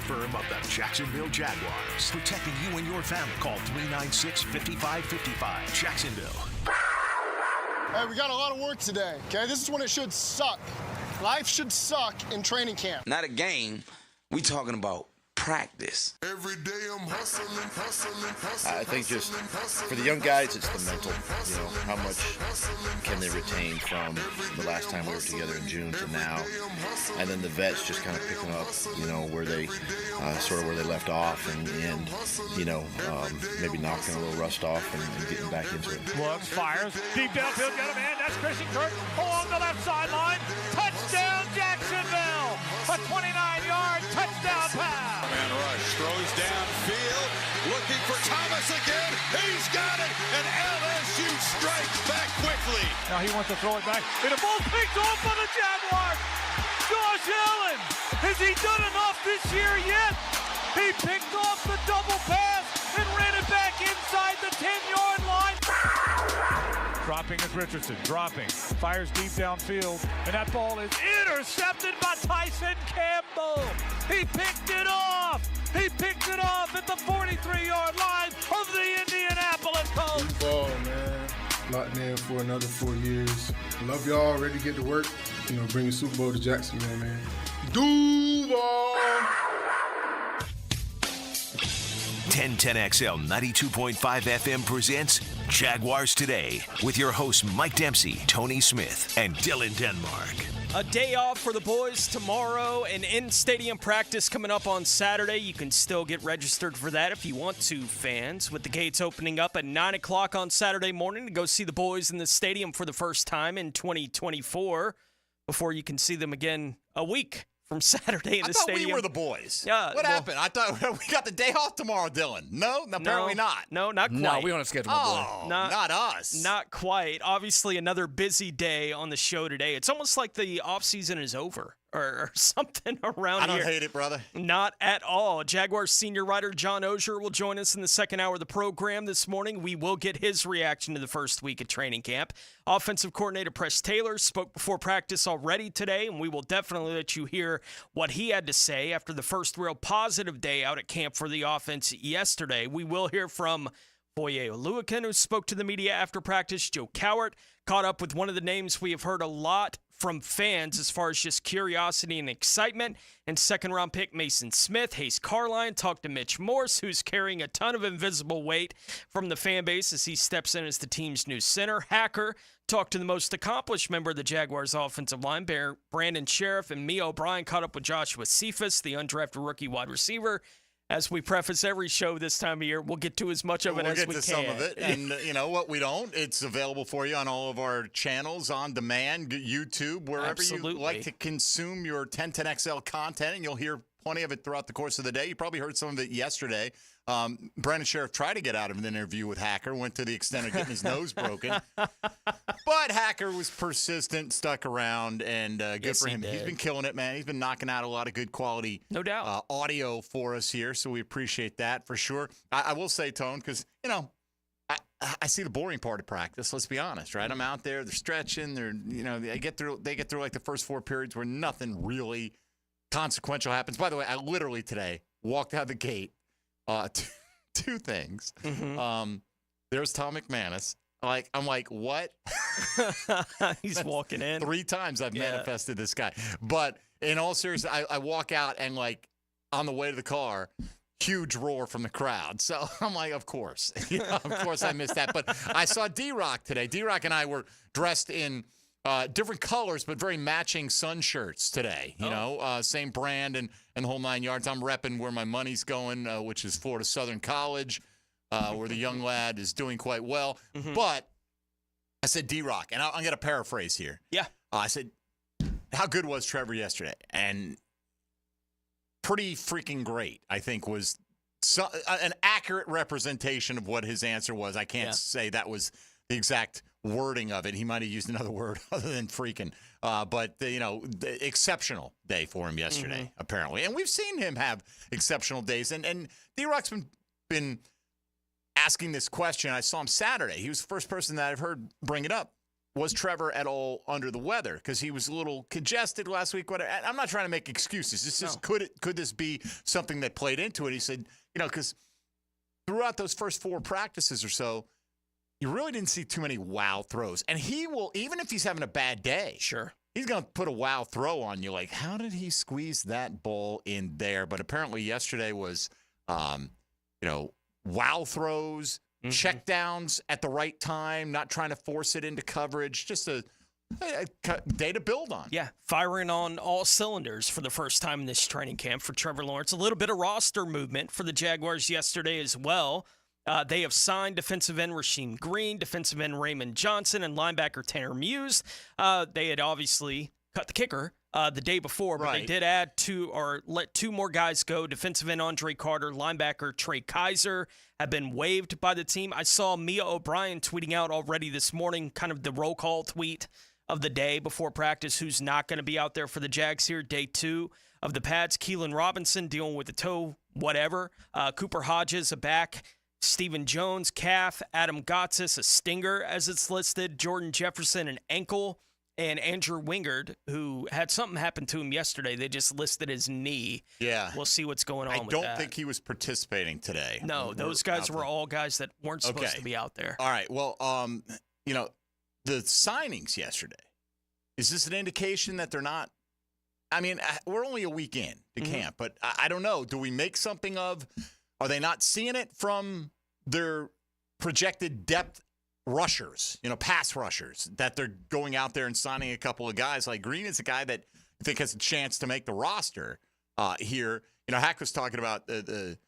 firm of the Jacksonville Jaguars. Protecting you and your family. Call 396-5555. Jacksonville. Hey, we got a lot of work today, okay? This is when it should suck. Life should suck in training camp. Not a game. We talking about practice. Every day I'm hustling. I think just for the young guys, it's the mental. How much can they retain from the last time we were together in June to now? And then the vets just kind of picking up, where they sort of where they left off and maybe knocking a little rust off and getting back into it. Looks, fires, deep downfield, got a man. That's Christian Kirk along the left sideline. Touchdown, Jacksonville! A 29-yard touchdown pass. Man rush, throws downfield, looking for Thomas again. He's got it, and LSU strikes back quickly. Now he wants to throw it back. And the ball picked off by the Jaguars. Josh Allen, has he done enough this year yet? He picked off the double pass and ran it back inside the 10-yard line. Dropping is Richardson, fires deep downfield, and that ball is intercepted by Tyson Campbell. He picked it off at the 43-yard line of the Indianapolis Colts. Good ball, man. Locked in for another 4 years. Love y'all, ready to get to work. Bring the Super Bowl to Jacksonville, man. Duval! 1010XL 92.5 FM presents Jaguars Today with your hosts Mike Dempsey, Tony Smith, and Dylan Denmark. A day off for the boys tomorrow, and in-stadium practice coming up on Saturday. You can still get registered for that if you want to, fans, with the gates opening up at 9 o'clock on Saturday morning to go see the boys in the stadium for the first time in 2024 before you can see them again a week from Saturday in the stadium. I thought we were the boys. Yeah. What happened? I thought we got the day off tomorrow, Dylan. No, apparently not. No, not quite. No, we don't schedule my boy. Oh, not us. Not quite. Obviously, another busy day on the show today. It's almost like the offseason is over or something around here. I don't hate it, brother. Not at all. Jaguars senior writer John Oehser will join us in the second hour of the program this morning. We will get his reaction to the first week of training camp. Offensive coordinator Press Taylor spoke before practice already today, and we will definitely let you hear what he had to say after the first real positive day out at camp for the offense yesterday. We will hear from Foye Oluokun, who spoke to the media after practice. Joe Cowart caught up with one of the names we have heard a lot from fans as far as just curiosity and excitement. And second-round pick Mason Smith. Hayes Carline talked to Mitch Morse, who's carrying a ton of invisible weight from the fan base as he steps in as the team's new center. Hacker talked to the most accomplished member of the Jaguars offensive line, Brandon Sheriff, and Mia O'Brien caught up with Joshua Cephas, the undrafted rookie wide receiver. As we preface every show this time of year, we'll get to as much of it as we can. We'll get to some of it. And you know what we don't? It's available for you on all of our channels, on demand, YouTube, wherever you like to consume your 1010XL content. And you'll hear plenty of it throughout the course of the day. You probably heard some of it yesterday. Brandon Sheriff tried to get out of an interview with Hacker, went to the extent of getting his nose broken. But Hacker was persistent, stuck around, and good for him. He's been killing it, man. He's been knocking out a lot of good quality no doubt. Audio for us here, so we appreciate that for sure. I will say, Tone, because, you know, I see the boring part of practice, let's be honest, right? I'm out there, they're stretching, they get through like the first four periods where nothing really consequential happens. By the way, I literally today walked out the gate. Two things. Mm-hmm. There's Tom McManus. I'm like, what? He's walking in. 3 times I've manifested this guy. But in all seriousness, I walk out and on the way to the car, huge roar from the crowd. So I'm like, of course. Of course I missed that. But I saw D-Rock today. D-Rock and I were dressed in different colors, but very matching sun shirts today. Same brand and the whole 9 yards. I'm repping where my money's going, which is Florida Southern College, where the young lad is doing quite well. Mm-hmm. But I said D-Rock, and I'm going to paraphrase here. Yeah. I said, how good was Trevor yesterday? And pretty freaking great, I think, was an accurate representation of what his answer was. I can't say that was the exact wording of it. He might have used another word other than freaking. But the exceptional day for him yesterday, apparently. And we've seen him have exceptional days. And D-Rock's been asking this question. I saw him Saturday. He was the first person that I've heard bring it up. was Trevor at all under the weather? Because he was a little congested last week. I'm not trying to make excuses. This is could this be something that played into it? He said, because throughout those first 4 practices or so, you really didn't see too many wow throws. And he will, even if he's having a bad day, sure, he's going to put a wow throw on you. Like, how did he squeeze that ball in there? But apparently yesterday was, wow throws, check downs at the right time, not trying to force it into coverage, just a day to build on. Yeah, firing on all cylinders for the first time in this training camp for Trevor Lawrence. A little bit of roster movement for the Jaguars yesterday as well. They have signed defensive end Rasheem Green, defensive end Raymond Johnson, and linebacker Tanner Muse. They had obviously cut the kicker the day before, but they did add let 2 more guys go. Defensive end Andre Carter, linebacker Trey Kaiser have been waived by the team. I saw Mia O'Brien tweeting out already this morning, kind of the roll call tweet of the day before practice, who's not going to be out there for the Jags here, day 2 of the pads. Keelan Robinson dealing with the toe, whatever. Cooper Hodges, a back. Stephen Jones, calf. Adam Gotsis, a stinger, as it's listed. Jordan Jefferson, an ankle. And Andrew Wingard, who had something happen to him yesterday. They just listed his knee. Yeah. We'll see what's going on with that. I don't think he was participating today. No, those guys were all guys that weren't supposed to be out there. All right. Well, the signings yesterday, is this an indication that they're not? I mean, we're only a week in to camp, but I don't know. Do we make something of, are they not seeing it from their projected depth rushers, pass rushers, that they're going out there and signing a couple of guys? Like Green is a guy that I think has a chance to make the roster here. Hack was talking about the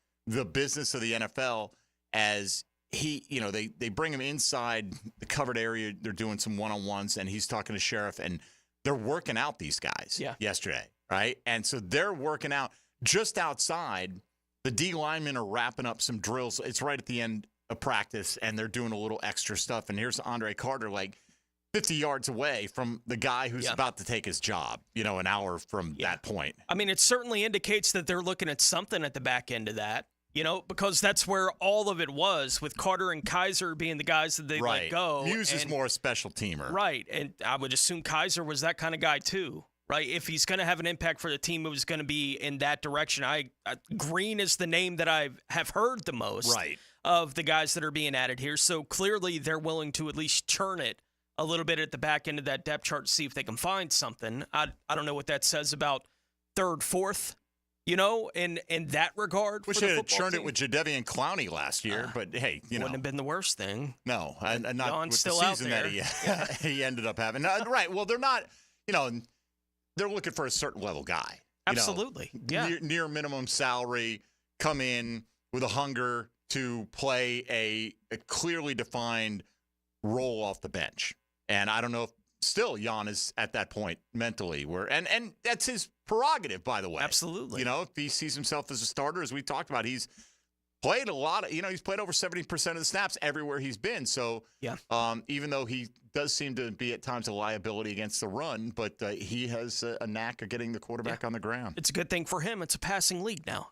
business of the NFL as he, they bring him inside the covered area. They're doing some one-on-ones, and he's talking to Sheriff, and they're working out these guys yesterday, right? And so they're working out just outside. The D linemen are wrapping up some drills. It's right at the end of practice, and they're doing a little extra stuff. And here's Andre Carter, like 50 yards away from the guy who's about to take his job, an hour from that point. I mean, it certainly indicates that they're looking at something at the back end of that, because that's where all of it was, with Carter and Kaiser being the guys that they let go. Muse is more a special teamer. Right, and I would assume Kaiser was that kind of guy too. Right, if he's going to have an impact for the team, it was going to be in that direction. Green is the name that I have heard the most of the guys that are being added here. So clearly they're willing to at least churn it a little bit at the back end of that depth chart to see if they can find something. I don't know what that says about third, fourth, in that regard. Wish they had churned it with Jadeveon Clowney last year, but hey, wouldn't have been the worst thing. No, and not John's with still the season out there. that he ended up having. Right, well, they're not, they're looking for a certain level guy. Absolutely. Near minimum salary, come in with a hunger to play a clearly defined role off the bench. And I don't know if still Jan is at that point mentally and that's his prerogative, by the way. Absolutely. If he sees himself as a starter, as we talked about, he's played a lot of, he's played over 70% of the snaps everywhere he's been. So even though he does seem to be at times a liability against the run, but he has a knack of getting the quarterback on the ground. It's a good thing for him. It's a passing league now.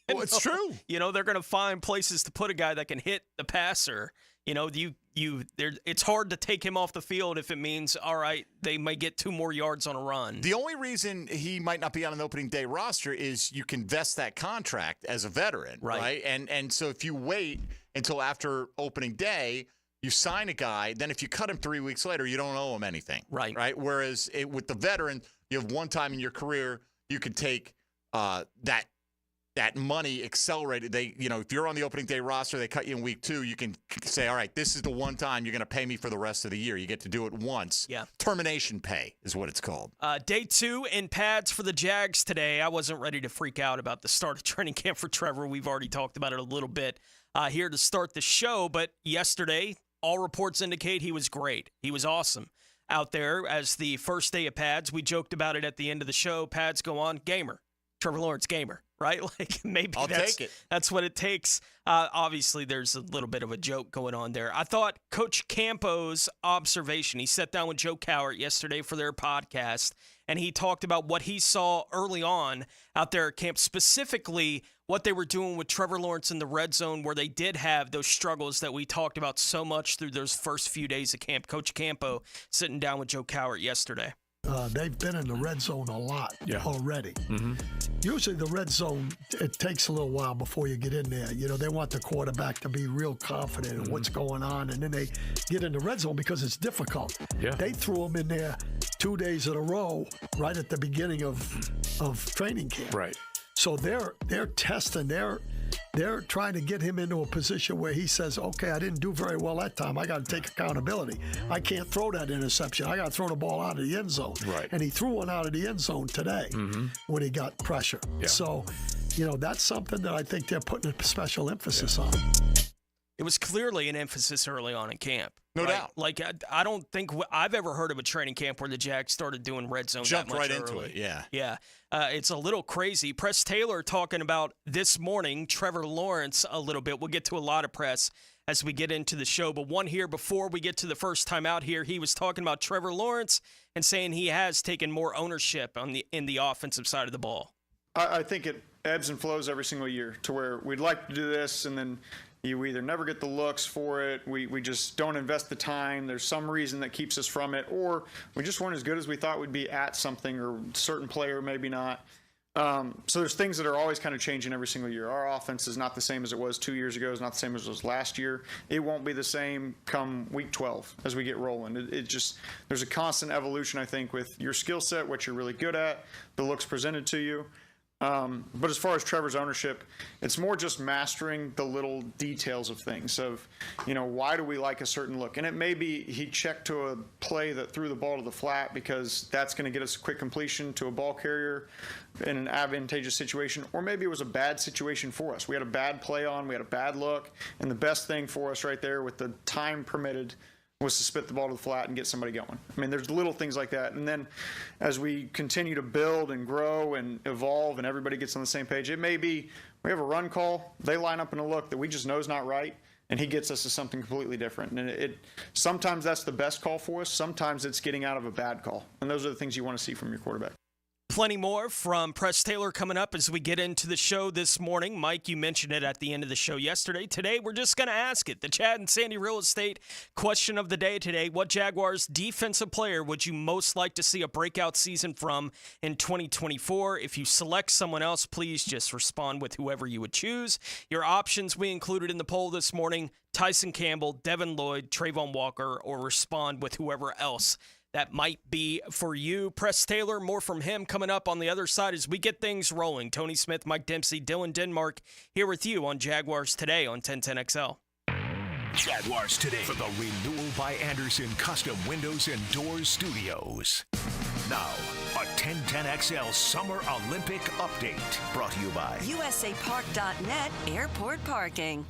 It's true. They're going to find places to put a guy that can hit the passer. It's hard to take him off the field if it means, all right, they might get 2 more yards on a run. The only reason he might not be on an opening day roster is you can vest that contract as a veteran, right? And so if you wait until after opening day, you sign a guy, then if you cut him 3 weeks later, you don't owe him anything, right? Whereas with the veteran, you have one time in your career, you could take that money accelerated. If you're on the opening day roster, they cut you in week 2, you can say, all right, this is the one time you're going to pay me for the rest of the year. You get to do it once. Yeah. Termination pay is what it's called. Day 2 in pads for the Jags today. I wasn't ready to freak out about the start of training camp for Trevor. We've already talked about it a little bit here to start the show. But yesterday, all reports indicate he was great. He was awesome out there as the first day of pads. We joked about it at the end of the show. Pads go on, gamer. Trevor Lawrence, gamer. right? Like maybe that's what it takes. Obviously, there's a little bit of a joke going on there. I thought Coach Campo's observation, he sat down with Joe Cowart yesterday for their podcast, and he talked about what he saw early on out there at camp, specifically what they were doing with Trevor Lawrence in the red zone, where they did have those struggles that we talked about so much through those first few days of camp. Coach Campo sitting down with Joe Cowart yesterday. They've been in the red zone a lot already. Mm-hmm. Usually the red zone, it takes a little while before you get in there. You know, they want the quarterback to be real confident in what's going on, and then they get in the red zone because it's difficult. Yeah. They threw them in there 2 days in a row right at the beginning of training camp. Right. So they're testing, they're trying to get him into a position where he says, okay, I didn't do very well that time. I got to take accountability. I can't throw that interception. I got to throw the ball out of the end zone. Right. And he threw one out of the end zone today when he got pressure. Yeah. So, you know, that's something that I think they're putting a special emphasis on. It was clearly an emphasis early on in camp. No doubt. Like, I don't think I've ever heard of a training camp where the Jags started doing red zone Jumped that much right early. into it, yeah. Yeah. It's a little crazy. Press Taylor talking about this morning, Trevor Lawrence a little bit. We'll get to a lot of press as we get into the show. But one here before we get to the first time out here, he was talking about Trevor Lawrence and saying he has taken more ownership in the offensive side of the ball. I think it ebbs and flows every single year to where we'd like to do this and then you either never get the looks for it, we just don't invest the time, there's some reason that keeps us from it, or we just weren't as good as we thought we'd be at something, or certain player maybe not. So there's things that are always kind of changing every single year. Our offense is not the same as it was 2 years ago. It's not the same as it was last year. It won't be the same come week 12 as we get rolling. It just, there's a constant evolution, I think, with your skill set, what you're really good at, the looks presented to you. But as far as Trevor's ownership, it's more just mastering the little details of things of, you know, why do we like a certain look? And it may be he checked to a play that threw the ball to the flat because that's going to get us a quick completion to a ball carrier in an advantageous situation, or maybe it was a bad situation for us. We had a bad play on, we had a bad look, and the best thing for us right there with the time permitted was to spit the ball to the flat and get somebody going. I mean, there's little things like that. And then as we continue to build and grow and evolve and everybody gets on the same page, it may be we have a run call, they line up in a look that we just know is not right, and he gets us to something completely different. And it sometimes that's the best call for us. Sometimes it's getting out of a bad call. And those are the things you want to see from your quarterback. Plenty more from Press Taylor coming up as we get into the show this morning. Mike, you mentioned it at the end of the show yesterday. Today, we're just going to ask it. The Chad and Sandy Real Estate question of the day today. What Jaguars defensive player would you most like to see a breakout season from in 2024? If you select someone else, please just respond with whoever you would choose. Your options we included in the poll this morning: Tyson Campbell, Devin Lloyd, Trayvon Walker, or respond with whoever else that might be for you. Press Taylor, more from him coming up on the other side as we get things rolling. Tony Smith, Mike Dempsey, Dylan Denmark here with you on Jaguars Today on 1010XL. Jaguars Today for the Renewal by Anderson Custom Windows and Doors Studios. Now, a 1010XL Summer Olympic Update brought to you by USAPark.net Airport Parking.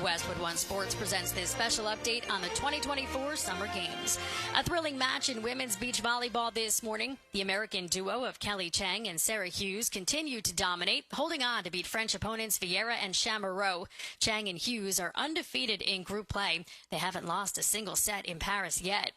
Westwood One Sports presents this special update on the 2024 Summer Games. A thrilling match in women's beach volleyball this morning. The American duo of Kelly Chang and Sarah Hughes continue to dominate, holding on to beat French opponents Vieira and Chamereau. Chang and Hughes are undefeated in group play. They haven't lost a single set in Paris yet.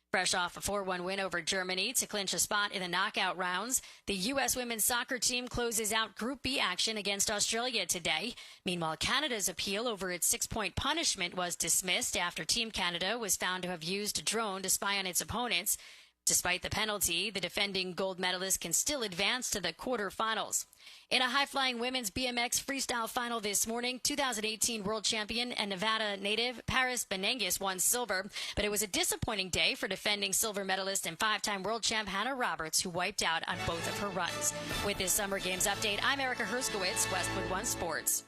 Fresh off a 4-1 win over Germany to clinch a spot in the knockout rounds, the U.S. women's soccer team closes out Group B action against Australia today. Meanwhile, Canada's appeal over its 6-point punishment was dismissed after Team Canada was found to have used a drone to spy on its opponents. Despite the penalty, the defending gold medalist can still advance to the quarterfinals. In a high-flying women's BMX freestyle final this morning, 2018 world champion and Nevada native Paris Benengues won silver, but it was a disappointing day for defending silver medalist and 5-time world champ Hannah Roberts, who wiped out on both of her runs. With this Summer Games update, I'm Erica Herskowitz, Westwood One Sports.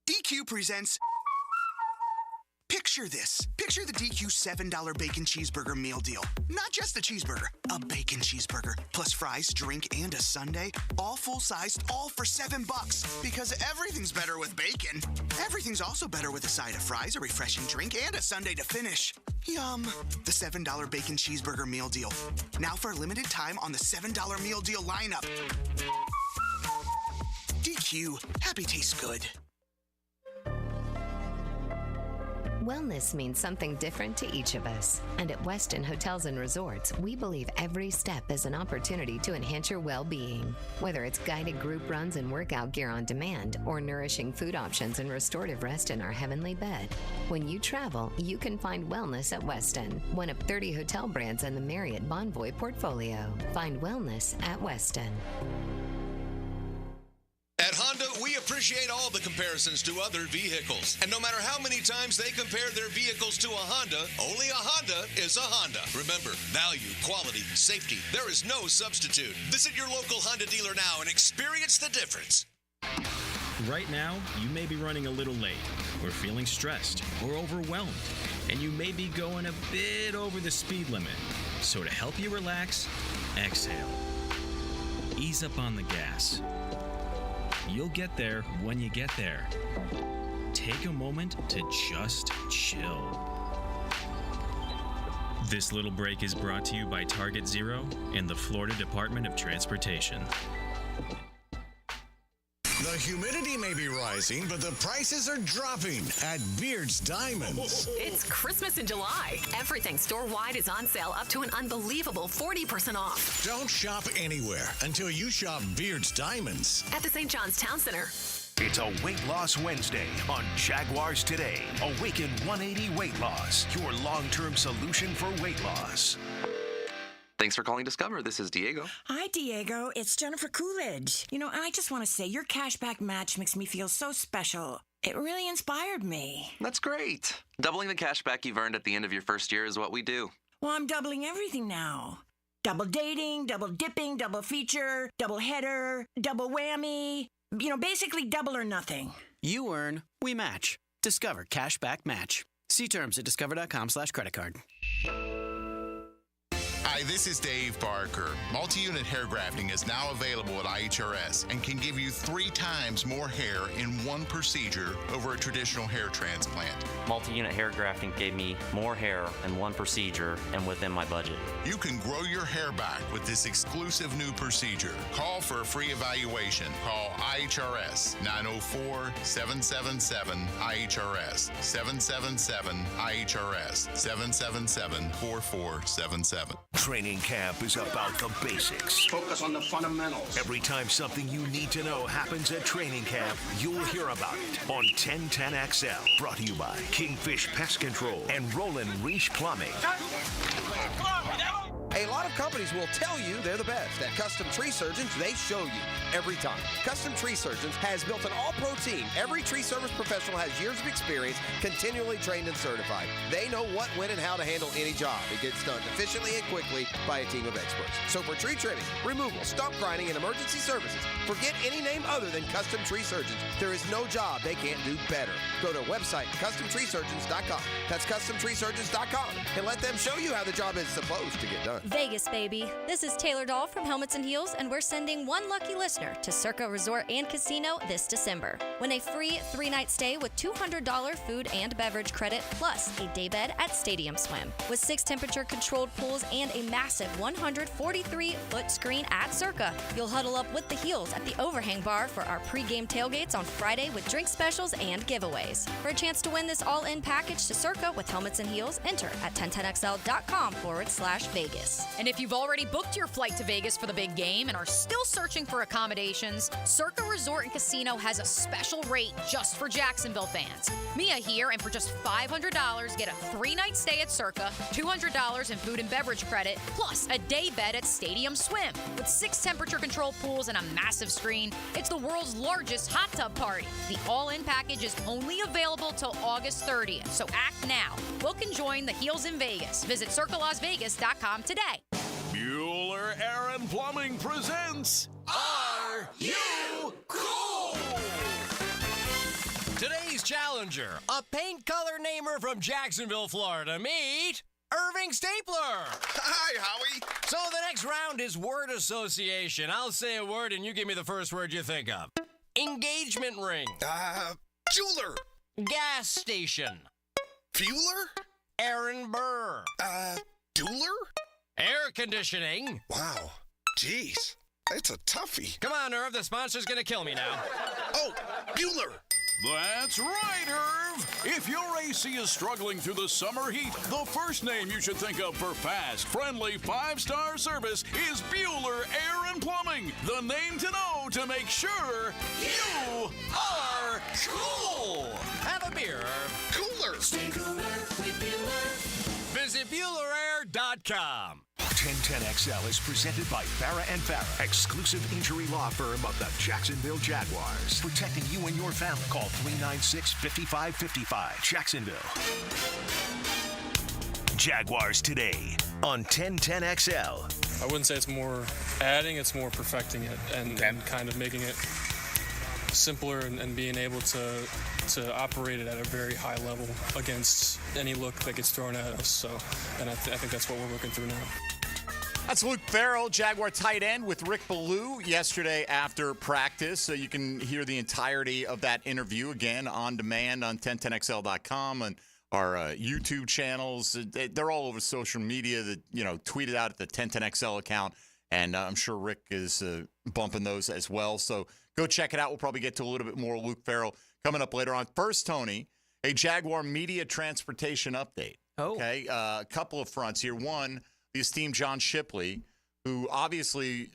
DQ presents... Picture this. Picture the DQ $7 bacon cheeseburger meal deal. Not just a cheeseburger, a bacon cheeseburger, plus fries, drink, and a sundae. All full-sized, all for $7. Because everything's better with bacon. Everything's also better with a side of fries, a refreshing drink, and a sundae to finish. Yum. The $7 bacon cheeseburger meal deal. Now for a limited time on the $7 meal deal lineup. with you. Happy tastes good. Wellness means something different to each of us. And at Westin Hotels and Resorts, we believe every step is an opportunity to enhance your well-being. Whether it's guided group runs and workout gear on demand, or nourishing food options and restorative rest in our heavenly bed. When you travel, you can find wellness at Westin, one of 30 hotel brands in the Marriott Bonvoy portfolio. Find wellness at Westin. At Honda, we appreciate all the comparisons to other vehicles. And no matter how many times they compare their vehicles to a Honda, only a Honda is a Honda. Remember, value, quality, safety, there is no substitute. Visit your local Honda dealer now and experience the difference. Right now, you may be running a little late, or feeling stressed, or overwhelmed, and you may be going a bit over the speed limit. So to help you relax, exhale. Ease up on the gas. You'll get there when you get there. Take a moment to just chill. This little break is brought to you by Target Zero and the Florida Department of Transportation. The humidity may be rising, but the prices are dropping at Beard's Diamonds. It's Christmas in July. Everything store-wide is on sale up to an unbelievable 40% off. Don't shop anywhere until you shop Beard's Diamonds. At the St. John's Town Center. It's a Weight Loss Wednesday on Jaguars Today. Awaken 180 Weight Loss, your long-term solution for weight loss. Thanks for calling Discover. This is Diego. Hi, Diego. It's Jennifer Coolidge. You know, I just want to say your cashback match makes me feel so special. It really inspired me. That's great. Doubling the cashback you've earned at the end of your first year is what we do. Well, I'm doubling everything now. Double dating, double dipping, double feature, double header, double whammy. You know, basically double or nothing. You earn, we match. Discover Cashback Match. See terms at discover.com/creditcard. Hi, this is Dave Barker. Multi-unit hair grafting is now available at IHRS and can give you 3 times more hair in one procedure over a traditional hair transplant. Multi-unit hair grafting gave me more hair in one procedure and within my budget. You can grow your hair back with this exclusive new procedure. Call for a free evaluation. Call IHRS 904-777-IHRS 777-IHRS 777-4477. Training camp is about the basics. Focus on the fundamentals. Every time something you need to know happens at training camp, you'll hear about it on 1010XL. Brought to you by Kingfish Pest Control and Roland Reach Plumbing. A lot of companies will tell you they're the best. At Custom Tree Surgeons, they show you every time. Custom Tree Surgeons has built an all-pro team. Every tree service professional has years of experience, continually trained and certified. They know what, when, and how to handle any job. It gets done efficiently and quickly by a team of experts. So for tree trimming, removal, stump grinding, and emergency services, forget any name other than Custom Tree Surgeons. There is no job they can't do better. Go to website CustomTreeSurgeons.com. That's CustomTreeSurgeons.com and let them show you how the job is supposed to get done. Vegas, baby. This is Taylor Dahl from Helmets and Heels, and we're sending one lucky listener to Circa Resort and Casino this December. Win a free 3-night stay with $200 food and beverage credit, plus a daybed at Stadium Swim. With 6 temperature-controlled pools and a massive 143-foot screen at Circa, you'll huddle up with the Heels at the Overhang Bar for our pregame tailgates on Friday with drink specials and giveaways. For a chance to win this all-in package to Circa with Helmets and Heels, enter at 1010XL.com/Vegas. And if you've already booked your flight to Vegas for the big game and are still searching for accommodations, Circa Resort and Casino has a special rate just for Jacksonville fans. Mia here, and for just $500, get a 3-night stay at Circa, $200 in food and beverage credit, plus a day bed at Stadium Swim. With 6 temperature-controlled pools and a massive screen, it's the world's largest hot tub party. The all-in package is only available till August 30th, so act now. Book and join the Heels in Vegas. Visit CircaLasVegas.com today. Mueller Aaron Plumbing presents Are You Cool? Today's challenger, a paint color namer from Jacksonville, Florida. Meet Irving Stapler. Hi, Howie. So the next round is word association. I'll say a word and you give me the first word you think of. Engagement ring. Jeweler. Gas station. Fueler. Aaron Burr. Dueler? Air conditioning. Wow. Jeez. It's a toughie. Come on, Irv. The sponsor's going to kill me now. Oh, Bueller. That's right, Irv. If your AC is struggling through the summer heat, the first name you should think of for fast, friendly, 5-star service is Bueller Air and Plumbing. The name to know to make sure you are cool. Have a beer, Irv. Cooler. Stay cooler with Bueller. Visit BuellerAir.com. 1010XL is presented by Farah and Farah, exclusive injury law firm of the Jacksonville Jaguars. Protecting you and your family. Call 396-5555. Jacksonville. Jaguars Today on 1010XL. I wouldn't say it's more adding, it's more perfecting it and kind of making it simpler and being able to operate it at a very high level against any look that gets thrown at us. So, and I think that's what we're working through now. That's Luke Farrell, Jaguar tight end, with Rick Ballou yesterday after practice. So you can hear the entirety of that interview again on demand on 1010XL.com and our YouTube channels. They're all over social media that, tweeted out at the 1010XL account. And I'm sure Rick is bumping those as well. So go check it out. We'll probably get to a little bit more Luke Farrell coming up later on. First, Tony, a Jaguar media transportation update. Oh. Okay, a couple of fronts here. One, the esteemed John Shipley, who obviously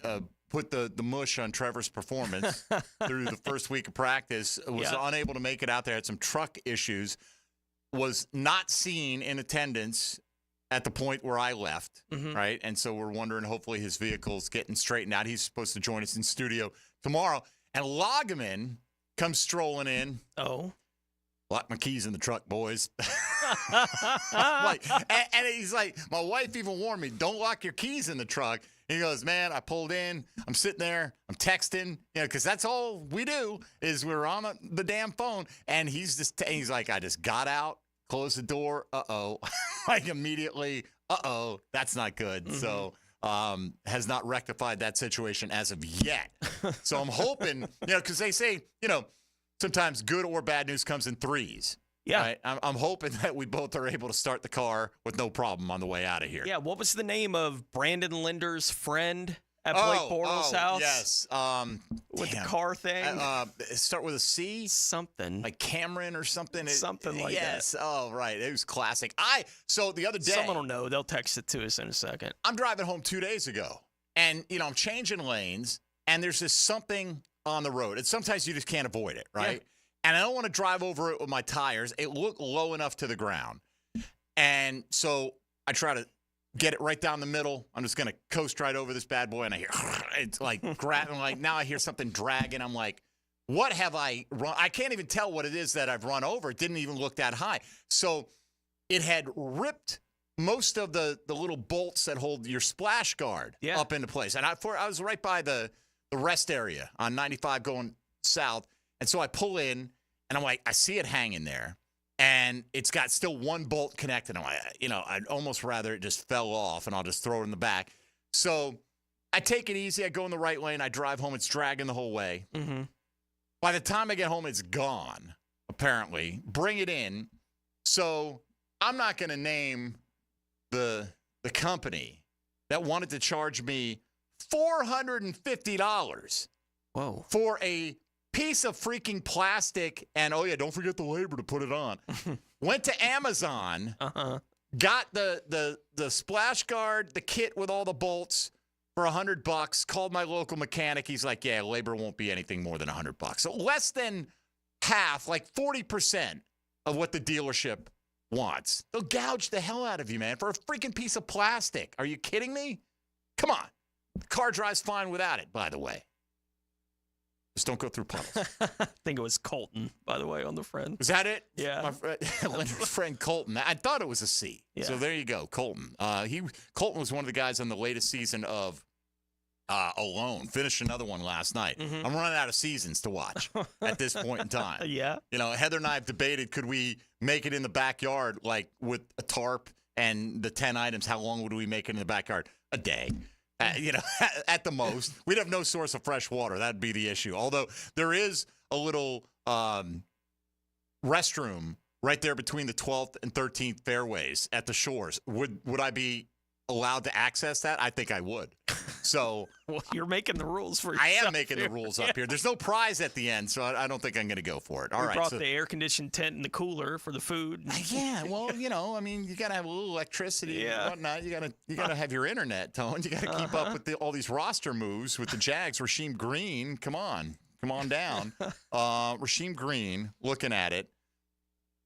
put the mush on Trevor's performance through the first week of practice, was unable to make it out there, had some truck issues, was not seen in attendance at the point where I left, right? And so we're wondering, hopefully his vehicle's getting straightened out. He's supposed to join us in studio tomorrow. And Loggeman comes strolling in. Oh. Lock my keys in the truck, boys. And he's like, my wife even warned me, don't lock your keys in the truck. And he goes, man, I pulled in. I'm sitting there. I'm texting, because that's all we do is we're on the damn phone. And he's like, I just got out, closed the door. Uh-oh. Like immediately, that's not good. So has not rectified that situation as of yet. So I'm hoping, because they say, sometimes good or bad news comes in threes. Yeah. Right? I'm hoping that we both are able to start the car with no problem on the way out of here. Yeah, what was the name of Brandon Linder's friend at Blake Bortles' house? Yes. With the car thing? Start with a C? Something. Like Cameron or something? Something like that. Yes. Oh, right. It was classic. So the other day. Someone will know. They'll text it to us in a second. I'm driving home 2 days ago, and, I'm changing lanes, and there's this something on the road. And sometimes you just can't avoid it, right? Yeah. And I don't want to drive over it with my tires. It looked low enough to the ground. And so I try to get it right down the middle. I'm just going to coast right over this bad boy. And I hear, it's like, now I hear something dragging. I'm like, what have I run? I can't even tell what it is that I've run over. It didn't even look that high. So it had ripped most of the little bolts that hold your splash guard up into place. And I was right by the rest area on 95 going south. And so I pull in, and I'm like, I see it hanging there, and it's got still one bolt connected. I'm like, I'd almost rather it just fell off, and I'll just throw it in the back. So I take it easy. I go in the right lane. I drive home. It's dragging the whole way. Mm-hmm. By the time I get home, it's gone, apparently. Bring it in. So I'm not going to name the company that wanted to charge me $450 for a piece of freaking plastic, and don't forget the labor to put it on. Went to Amazon, got the splash guard, the kit with all the bolts for $100. Called my local mechanic. He's like, yeah, labor won't be anything more than $100. So less than half, like 40% of what the dealership wants. They'll gouge the hell out of you, man, for a freaking piece of plastic. Are you kidding me? Come on. The car drives fine without it, by the way. Just don't go through puddles. I think it was Colton, by the way, on the friend. Was that it? Yeah. My friend Colton. I thought it was a C. Yeah. So there you go, Colton. Colton was one of the guys on the latest season of Alone. Finished another one last night. Mm-hmm. I'm running out of seasons to watch at this point in time. Yeah. Heather and I have debated, could we make it in the backyard, like with a tarp and the 10 items? How long would we make it in the backyard? A day. At the most. We'd have no source of fresh water. That'd be the issue. Although there is a little restroom right there between the 12th and 13th fairways at the shores. Would I be allowed to access that? I think I would. So well, you're making the rules for I yourself am making here. the rules up here. There's no prize at the end, so I don't think I'm going to go for it. All we right. brought the air-conditioned tent and the cooler for the food. Yeah, well, you got to have a little electricity and whatnot. You got to have your internet, Tone. You got to keep up with all these roster moves with the Jags. Rasheem Green, come on down. Rasheem Green, looking at it.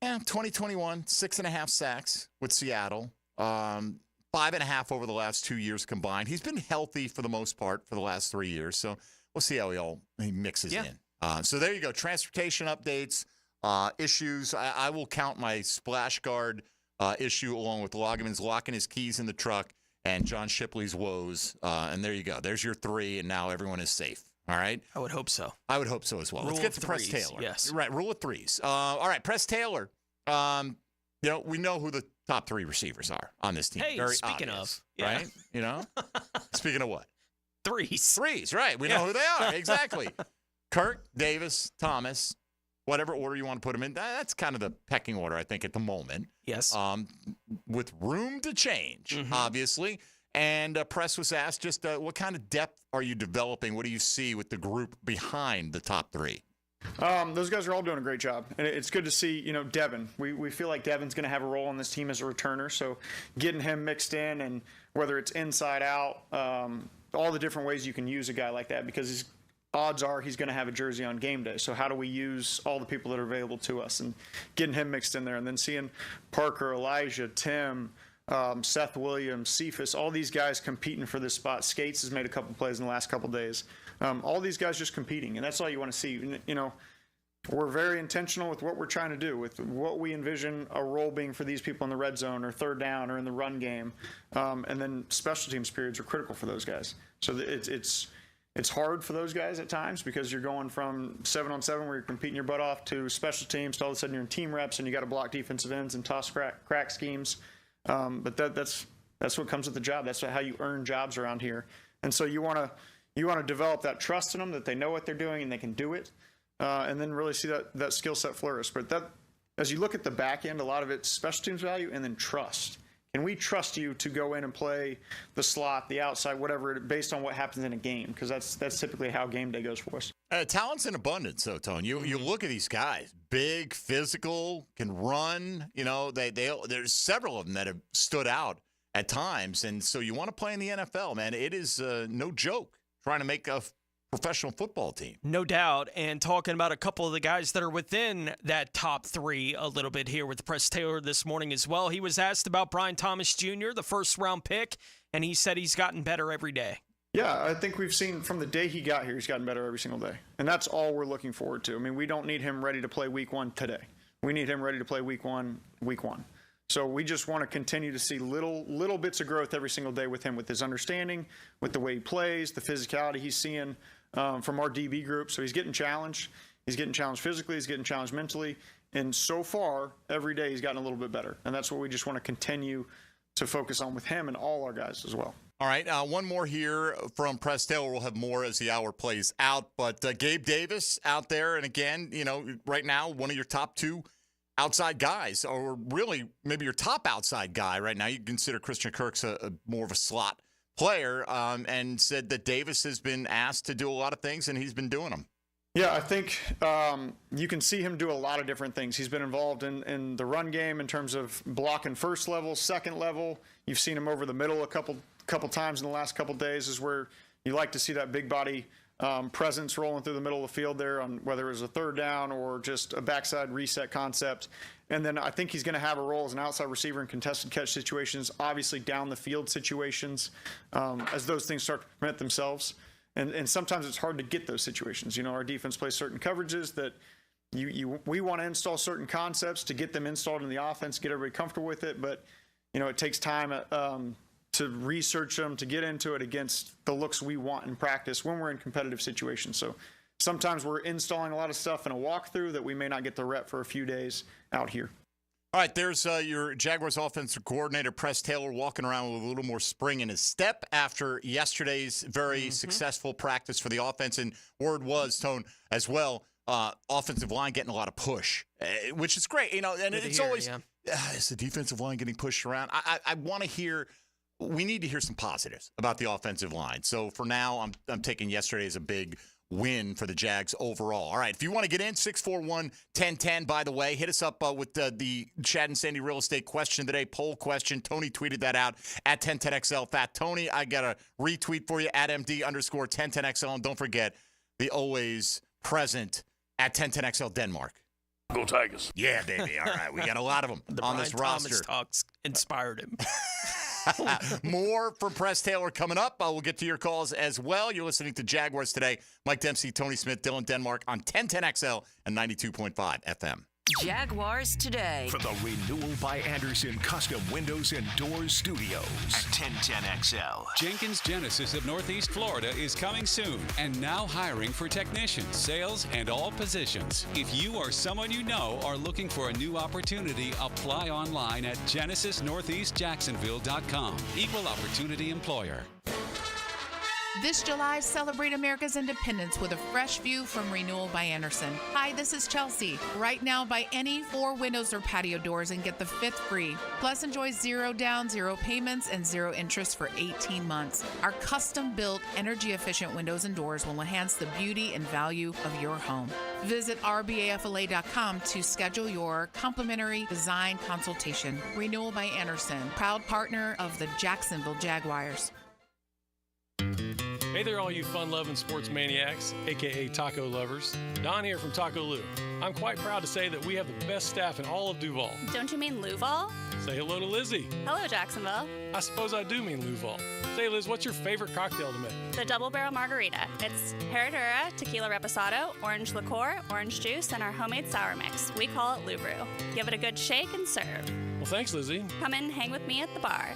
2021, 6.5 sacks with Seattle. 5.5 over the last 2 years combined. He's been healthy for the most part for the last 3 years, so we'll see how he mixes in. So there you go. Transportation updates, issues. I will count my splash guard issue along with Loggeman's locking his keys in the truck and John Shipley's woes. And there you go. There's your 3, and now everyone is safe. All right? I would hope so. I would hope so as well. Rule Let's get of to Press threes, Taylor. yes. Right, rule of 3s. All right, Press Taylor. We know who the top 3 receivers are on this team. Hey, Very speaking obvious, of, right? Speaking of what? Threes, right. We know who they are. Exactly. Kirk, Davis, Thomas, whatever order you want to put them in. That's kind of the pecking order, I think, at the moment. Yes. With room to change, obviously. And Press was asked just what kind of depth are you developing? What do you see with the group behind the top 3? Those guys are all doing a great job. And it's good to see, Devin. We feel like Devin's going to have a role on this team as a returner. So getting him mixed in, and whether it's inside out, all the different ways you can use a guy like that, because odds are he's going to have a jersey on game day. So how do we use all the people that are available to us, and getting him mixed in there, and then seeing Parker, Elijah, Tim, Seth Williams, Cephas, all these guys competing for this spot. Skates has made a couple plays in the last couple days. All these guys just competing, and that's all you want to see. We're very intentional with what we're trying to do, with what we envision a role being for these people in the red zone or third down or in the run game. And then special teams periods are critical for those guys. So it's hard for those guys at times, because you're going from 7-on-7 where you're competing your butt off to special teams to all of a sudden you're in team reps and you got to block defensive ends and toss crack schemes. But that's what comes with the job. That's how you earn jobs around here. And so you want to develop that trust in them, that they know what they're doing and they can do it, and then really see that skill set flourish. But as you look at the back end, a lot of it's special teams value and then trust. Can we trust you to go in and play the slot, the outside, whatever, based on what happens in a game? Because that's typically how game day goes for us. Talent's in abundance, though, Tone. You look at these guys, big, physical, can run. There's several of them that have stood out at times. And so you want to play in the NFL, man. It is no joke trying to make a professional football team. No doubt. And talking about a couple of the guys that are within that top 3 a little bit here with Press Taylor this morning as well. He was asked about Brian Thomas Jr., the first-round pick, and he said he's gotten better every day. Yeah, I think we've seen from the day he got here, he's gotten better every single day. And that's all we're looking forward to. I mean, we don't need him ready to play week 1 today. We need him ready to play week 1. So we just want to continue to see little bits of growth every single day with him, with his understanding, with the way he plays, the physicality he's seeing from our DB group. So he's getting challenged. He's getting challenged physically. He's getting challenged mentally. And so far, every day he's gotten a little bit better. And that's what we just want to continue to focus on with him and all our guys as well. All right, one more here from Press Taylor. We'll have more as the hour plays out. But Gabe Davis out there, and again, right now, one of your top 2 outside guys, or really maybe your top outside guy right now. You consider Christian Kirk's more of a slot player, and said that Davis has been asked to do a lot of things, and he's been doing them. Yeah, I think you can see him do a lot of different things. He's been involved in the run game in terms of blocking first level, second level. You've seen him over the middle a couple times in the last couple days, is where you like to see that big body presence rolling through the middle of the field there, on whether it was a third down or just a backside reset concept. And then I think he's going to have a role as an outside receiver in contested catch situations, obviously down the field situations, as those things start to present themselves. And sometimes it's hard to get those situations. Our defense plays certain coverages that we want to install certain concepts to get them installed in the offense, get everybody comfortable with it. But, it takes time to research them, to get into it against the looks we want in practice when we're in competitive situations. So sometimes we're installing a lot of stuff in a walkthrough that we may not get the rep for a few days out here. All right, there's your Jaguars offensive coordinator, Press Taylor, walking around with a little more spring in his step after yesterday's very successful practice for the offense. And word was, Tone, as well, offensive line getting a lot of push, which is great. And it's always, is the defensive line getting pushed around? I want to hear we need to hear some positives about the offensive line. So for now, I'm taking yesterday as a big win for the Jags overall. All right, if you want to get in, 641-1010, by the way, hit us up with the Chad and Sandy real estate question of the day, poll question. Tony tweeted that out at 1010XL. Fat Tony, I got a retweet for you at MD_1010XL. And don't forget the always present at 1010XL Denmark. Go Tigers. Yeah, baby. All right, we got a lot of them on this roster. Thomas talks inspired him. More from Press Taylor coming up. We'll get to your calls as well. You're listening to Jaguars Today. Mike Dempsey, Tony Smith, Dylan Denmark on 1010XL and 92.5 FM. Jaguars Today. For the Renewal by Anderson Custom Windows and Doors Studios at 1010XL. Jenkins Genesis of Northeast Florida is coming soon and now hiring for technicians, sales, and all positions. If you or someone you know are looking for a new opportunity, apply online at genesisnortheastjacksonville.com. Equal opportunity employer. This July, celebrate America's independence with a fresh view from Renewal by Anderson. Hi, this is Chelsea. Right now, buy any 4 windows or patio doors and get the 5th free. Plus, enjoy 0 down, 0 payments, and 0 interest for 18 months. Our custom-built, energy-efficient windows and doors will enhance the beauty and value of your home. Visit rbafla.com to schedule your complimentary design consultation. Renewal by Anderson, proud partner of the Jacksonville Jaguars. Hey there, all you fun-loving sports maniacs, a.k.a. taco lovers. Don here from Taco Lou. I'm quite proud to say that we have the best staff in all of Duval. Don't you mean Louval? Say hello to Lizzie. Hello, Jacksonville. I suppose I do mean Louval. Say, Liz, what's your favorite cocktail to make? The Double Barrel Margarita. It's Herradura, Tequila Reposado, orange liqueur, orange juice, and our homemade sour mix. We call it Lou Brew. Give it a good shake and serve. Well, thanks, Lizzie. Come in and hang with me at the bar.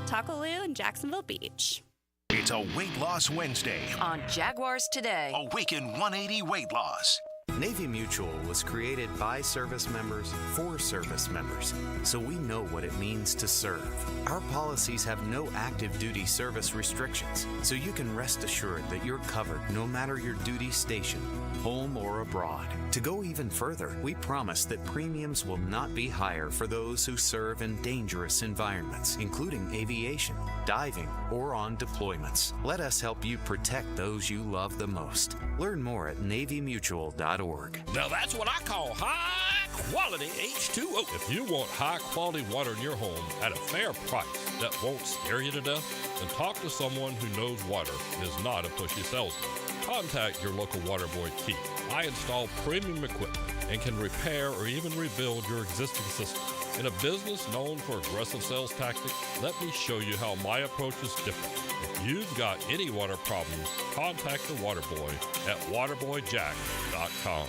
Taco Lou in Jacksonville Beach. It's a Weight Loss Wednesday on Jaguars Today. Awaken 180 Weight Loss. Navy Mutual was created by service members for service members, so we know what it means to serve. Our policies have no active duty service restrictions, so you can rest assured that you're covered no matter your duty station, home or abroad. To go even further, we promise that premiums will not be higher for those who serve in dangerous environments, including aviation, diving, or on deployments. Let us help you protect those you love the most. Learn more at NavyMutual.org. Now that's what I call high-quality H2O. If you want high-quality water in your home at a fair price that won't scare you to death, then talk to someone who knows water and is not a pushy salesman. Contact your local water boy, Keith. I install premium equipment and can repair or even rebuild your existing system. In a business known for aggressive sales tactics, let me show you how my approach is different. If you've got any water problems, contact the Waterboy at waterboyjack.com.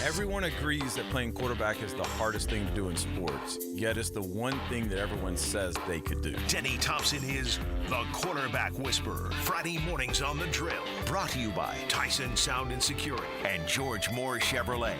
Everyone agrees that playing quarterback is the hardest thing to do in sports, yet it's the one thing that everyone says they could do. Denny Thompson is the Quarterback Whisperer. Friday mornings on The Drill. Brought to you by Tyson Sound and Security and George Moore Chevrolet.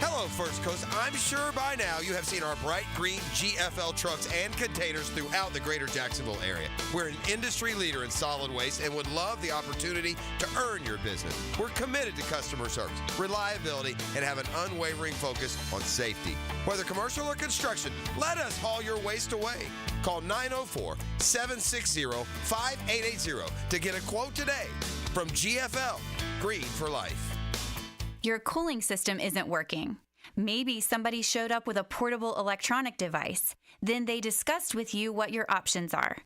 Hello, First Coast. I'm sure by now you have seen our bright green GFL trucks and containers throughout the greater Jacksonville area. We're an industry leader in solid waste and would love the opportunity to earn your business. We're committed to customer service, reliability, and have an unwavering focus on safety. Whether commercial or construction, let us haul your waste away. Call 904-760-5880 to get a quote today from GFL, Green for Life. Your cooling system isn't working. Maybe somebody showed up with a portable electronic device. Then they discussed with you what your options are.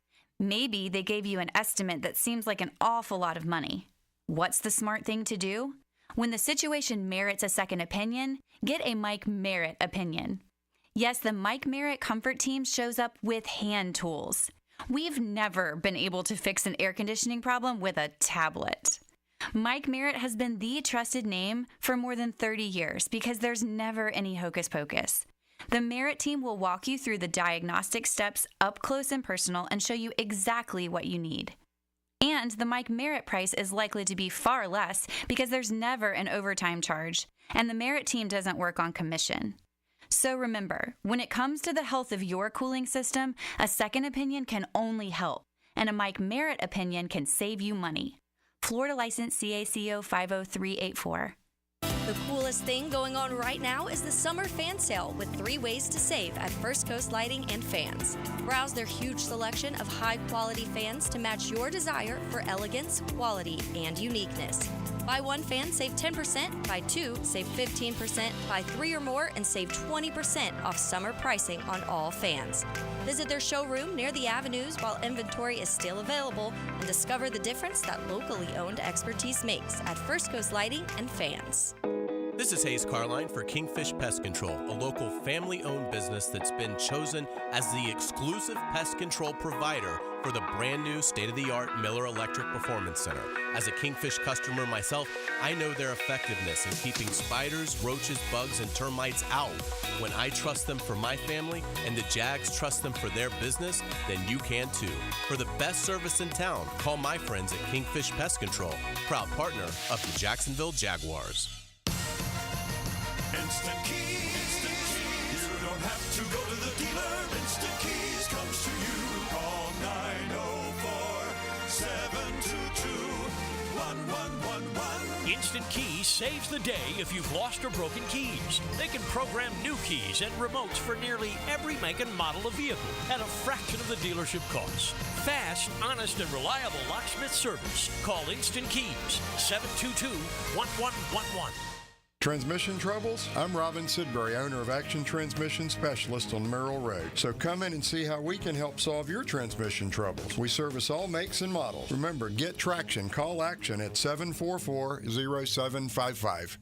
Maybe they gave you an estimate that seems like an awful lot of money. What's the smart thing to do? When the situation merits a second opinion, get a Mike Merritt opinion. Yes, the Mike Merritt Comfort Team shows up with hand tools. We've never been able to fix an air conditioning problem with a tablet. Mike Merritt has been the trusted name for more than 30 years because there's never any hocus pocus. The Merritt team will walk you through the diagnostic steps up close and personal and show you exactly what you need. And the Mike Merritt price is likely to be far less because there's never an overtime charge, and the Merritt team doesn't work on commission. So remember, when it comes to the health of your cooling system, a second opinion can only help, and a Mike Merritt opinion can save you money. Florida license CACO 50384. The coolest thing going on right now is the summer fan sale with 3 ways to save at First Coast Lighting and Fans. Browse their huge selection of high-quality fans to match your desire for elegance, quality, and uniqueness. Buy 1 fan, save 10%. Buy 2, save 15%. Buy 3 or more and save 20% off summer pricing on all fans. Visit their showroom near the avenues while inventory is still available and discover the difference that locally owned expertise makes at First Coast Lighting and Fans. This is Hayes Carline for Kingfish Pest Control, a local family-owned business that's been chosen as the exclusive pest control provider for the brand new state-of-the-art Miller Electric Performance Center. As a Kingfish customer myself, I know their effectiveness in keeping spiders, roaches, bugs, and termites out. When I trust them for my family and the Jags trust them for their business, then you can too. For the best service in town, call my friends at Kingfish Pest Control, proud partner of the Jacksonville Jaguars. Instant Keys. You don't have to go to the dealer. Instant Keys comes to you. Call 904-722-1111. Instant Keys saves the day if you've lost or broken keys. They can program new keys and remotes for nearly every make and model of vehicle at a fraction of the dealership cost. Fast, honest, and reliable locksmith service. Call Instant Keys, 722-1111. Transmission troubles? I'm Robin Sidbury, owner of Action Transmission Specialist on Merrill Road. So come in and see how we can help solve your transmission troubles. We service all makes and models. Remember, get traction. Call Action at 744-0755.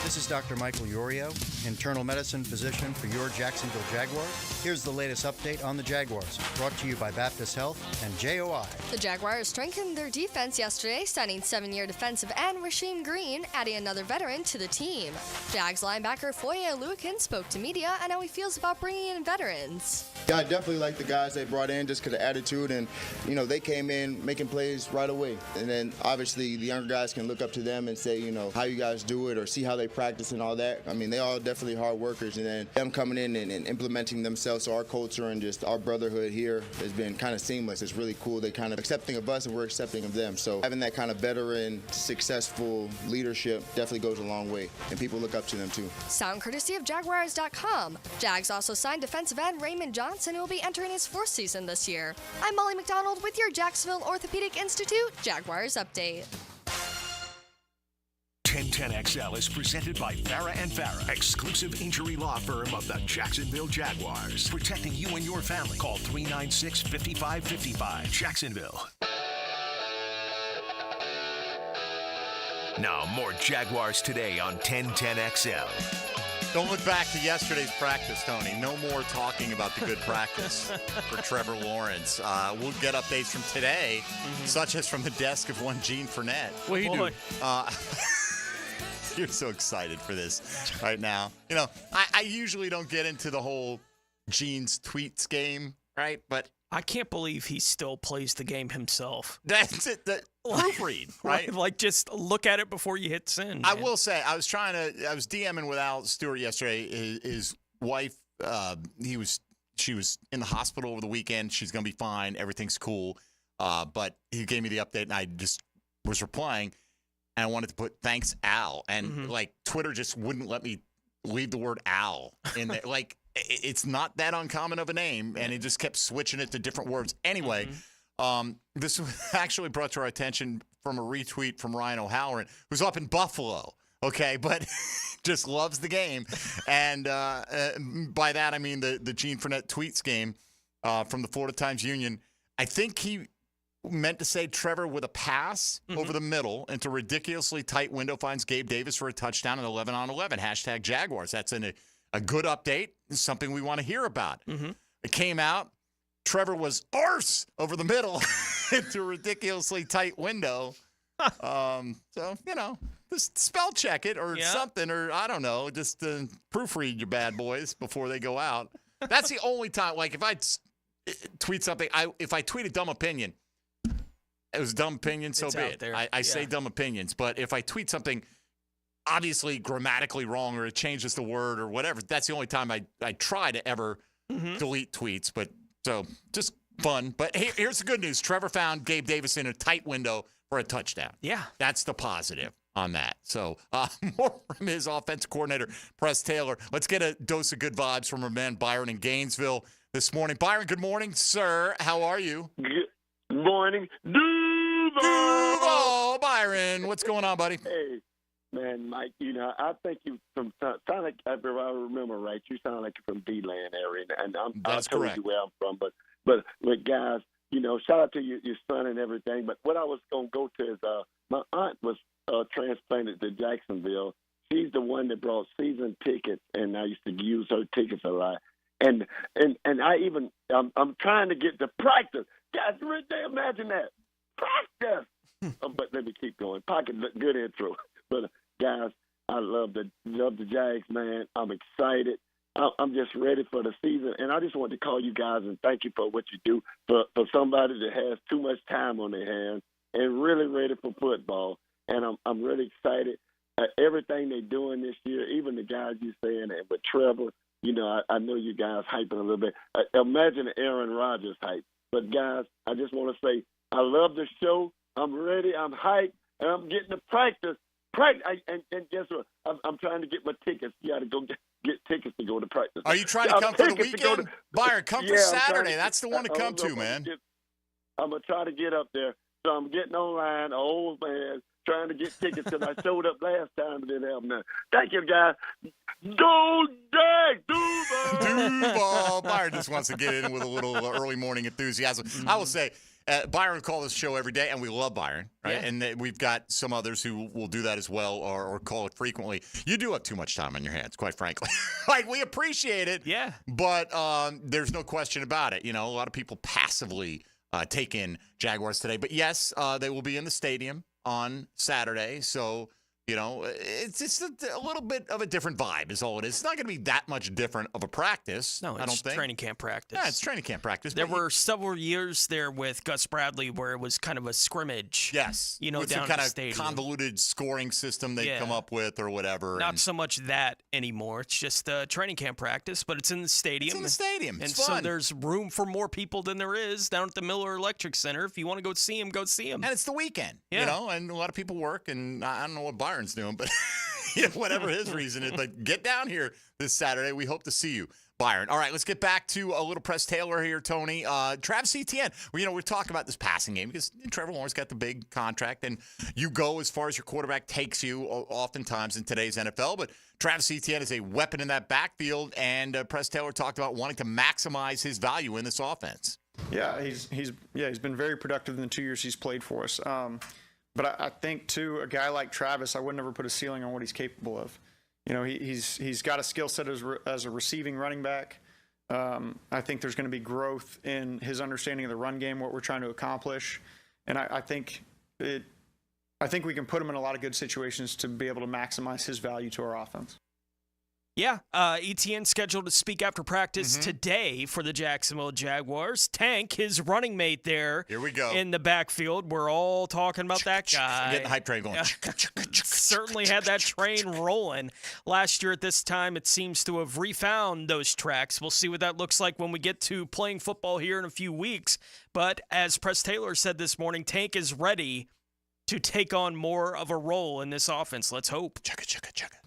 This is Dr. Michael Iorio, internal medicine physician for your Jacksonville Jaguars. Here's the latest update on the Jaguars, brought to you by Baptist Health and JOI. The Jaguars strengthened their defense yesterday, signing 7-year defensive end Rasheem Green, adding another veteran to the team. Jags linebacker Foye Oluokun spoke to media on how he feels about bringing in veterans. Yeah, I definitely like the guys they brought in just because of attitude, and they came in making plays right away. And then obviously the younger guys can look up to them and say, how you guys do it or see how they practice and all that. I mean, they all definitely hard workers, and then them coming in and implementing themselves. So our culture and just our brotherhood here has been kind of seamless. It's really cool. They kind of accepting of us and we're accepting of them. So having that kind of veteran, successful leadership definitely goes a long way, and people look up to them too. Sound courtesy of Jaguars.com. Jags also signed defensive end Raymond Johnson, who will be entering his 4th season this year. I'm Molly McDonald with your Jacksonville Orthopedic Institute Jaguars Update. 1010XL is presented by Farah & Farah, exclusive injury law firm of the Jacksonville Jaguars. Protecting you and your family. Call 396-5555. Jacksonville. Now, more Jaguars Today on 1010XL. Don't look back to yesterday's practice, Tony. No more talking about the good practice for Trevor Lawrence. We'll get updates from today, such as from the desk of one Gene Fournette. What do you do? You're so excited for this right now. I usually don't get into the whole Gene's tweets game, right? But I can't believe he still plays the game himself. That's it. The proofread, right? Like, just look at it before you hit send. I will say, I was DMing with Al Stewart yesterday. His wife, she was in the hospital over the weekend. She's going to be fine. Everything's cool. But he gave me the update, and I just was replying. And I wanted to put thanks, Al. And Twitter just wouldn't let me leave the word Al in there. It's not that uncommon of a name, and it just kept switching it to different words. Anyway, this was actually brought to our attention from a retweet from Ryan O'Halloran, who's up in Buffalo, okay, but just loves the game. And by that, I mean the Gene Fournette tweets game from the Florida Times-Union. I think he meant to say Trevor with a pass over the middle into ridiculously tight window finds Gabe Davis for a touchdown at 11-on-11. Hashtag Jaguars. That's a good update. It's something we want to hear about. It came out. Trevor was arse over the middle into a ridiculously tight window. So, just spell check it or something, or I don't know, just proofread your bad boys before they go out. That's the only time, if I tweet something, if I tweet a dumb opinion, it was a dumb opinion, so be it. I say dumb opinions. But if I tweet something obviously grammatically wrong or it changes the word or whatever, that's the only time I try to ever delete tweets. But so just fun. But here's the good news. Trevor found Gabe Davis in a tight window for a touchdown. Yeah. That's the positive. on that. So more from his offensive coordinator, Press Taylor. Let's get a dose of good vibes from our man Byron in Gainesville this morning. Byron, good morning, sir. How are you? Good morning, Duval. Byron, what's going on, buddy? Hey, man, Mike, I think you sound like, if I remember right, you sound like you're from D-Land area, and I'll tell you where I'm from. But guys, shout out to your son and everything. But what I was going to go to is my aunt was transplanted to Jacksonville. She's the one that brought season tickets, and I used to use her tickets a lot. And I even I'm trying to get to practice. Guys, imagine that practice. But let me keep going. Pocket, good intro. But guys, I love the Jags, man. I'm excited. I'm just ready for the season, and I just want to call you guys and thank you for what you do for somebody that has too much time on their hands and really ready for football. And I'm really excited. Everything they're doing this year, even the guys you saying, and with Trevor, I know you guys hyping a little bit. Imagine Aaron Rodgers hype. But guys, I just want to say I love the show. I'm ready. I'm hyped, and I'm getting to practice. And guess what? I'm trying to get my tickets. You got to go get tickets to go to practice. Are you trying to come for the weekend? Byron, come for Saturday. That's the one to come to, man. I'm going to try to get up there. So I'm getting online, old man, trying to get tickets because I showed up last time and didn't have none. Thank you, guys. Go Jags! Duval. Byron just wants to get in with a little early morning enthusiasm. I will say, Byron call this show every day, and we love Byron, right? Yeah. And we've got some others who will do that as well or call it frequently. You do have too much time on your hands, quite frankly. We appreciate it. Yeah. But there's no question about it. A lot of people passively take in Jaguars Today. But, yes, they will be in the stadium on Saturday. So, it's just a little bit of a different vibe is all it is. It's not going to be that much different of a practice, I don't think. Training camp practice. Yeah, it's training camp practice. There were several years there with Gus Bradley where it was kind of a scrimmage. Yes. With down some kind of convoluted scoring system they come up with or whatever. Not so much that anymore. It's just training camp practice, but it's in the stadium. It's in the stadium. It's fun. So there's room for more people than there is down at the Miller Electric Center. If you want to go see him, go see him. And it's the weekend, and a lot of people work, and I don't know what Byron's doing, but whatever his reason is, but get down here this Saturday. We hope to see you, Byron. All right, let's get back to a little Press Taylor here, Tony. Travis Etienne. We're talking about this passing game because Trevor Lawrence got the big contract, and you go as far as your quarterback takes you oftentimes in today's NFL. But Travis Etienne is a weapon in that backfield, and Press Taylor talked about wanting to maximize his value in this offense. Yeah, he's been very productive in the 2 years he's played for us. But I think, too, a guy like Travis, I would never put a ceiling on what he's capable of. He's got a skill set as a receiving running back. I think there's going to be growth in his understanding of the run game, what we're trying to accomplish. And I think we can put him in a lot of good situations to be able to maximize his value to our offense. Yeah, Etienne scheduled to speak after practice today for the Jacksonville Jaguars. Tank, his running mate there. Here we go. In the backfield. We're all talking about that guy. I'm getting the hype train going. Certainly had that train rolling. Last year at this time, it seems to have refound those tracks. We'll see what that looks like when we get to playing football here in a few weeks. But as Press Taylor said this morning, Tank is ready to take on more of a role in this offense. Let's hope. Check it.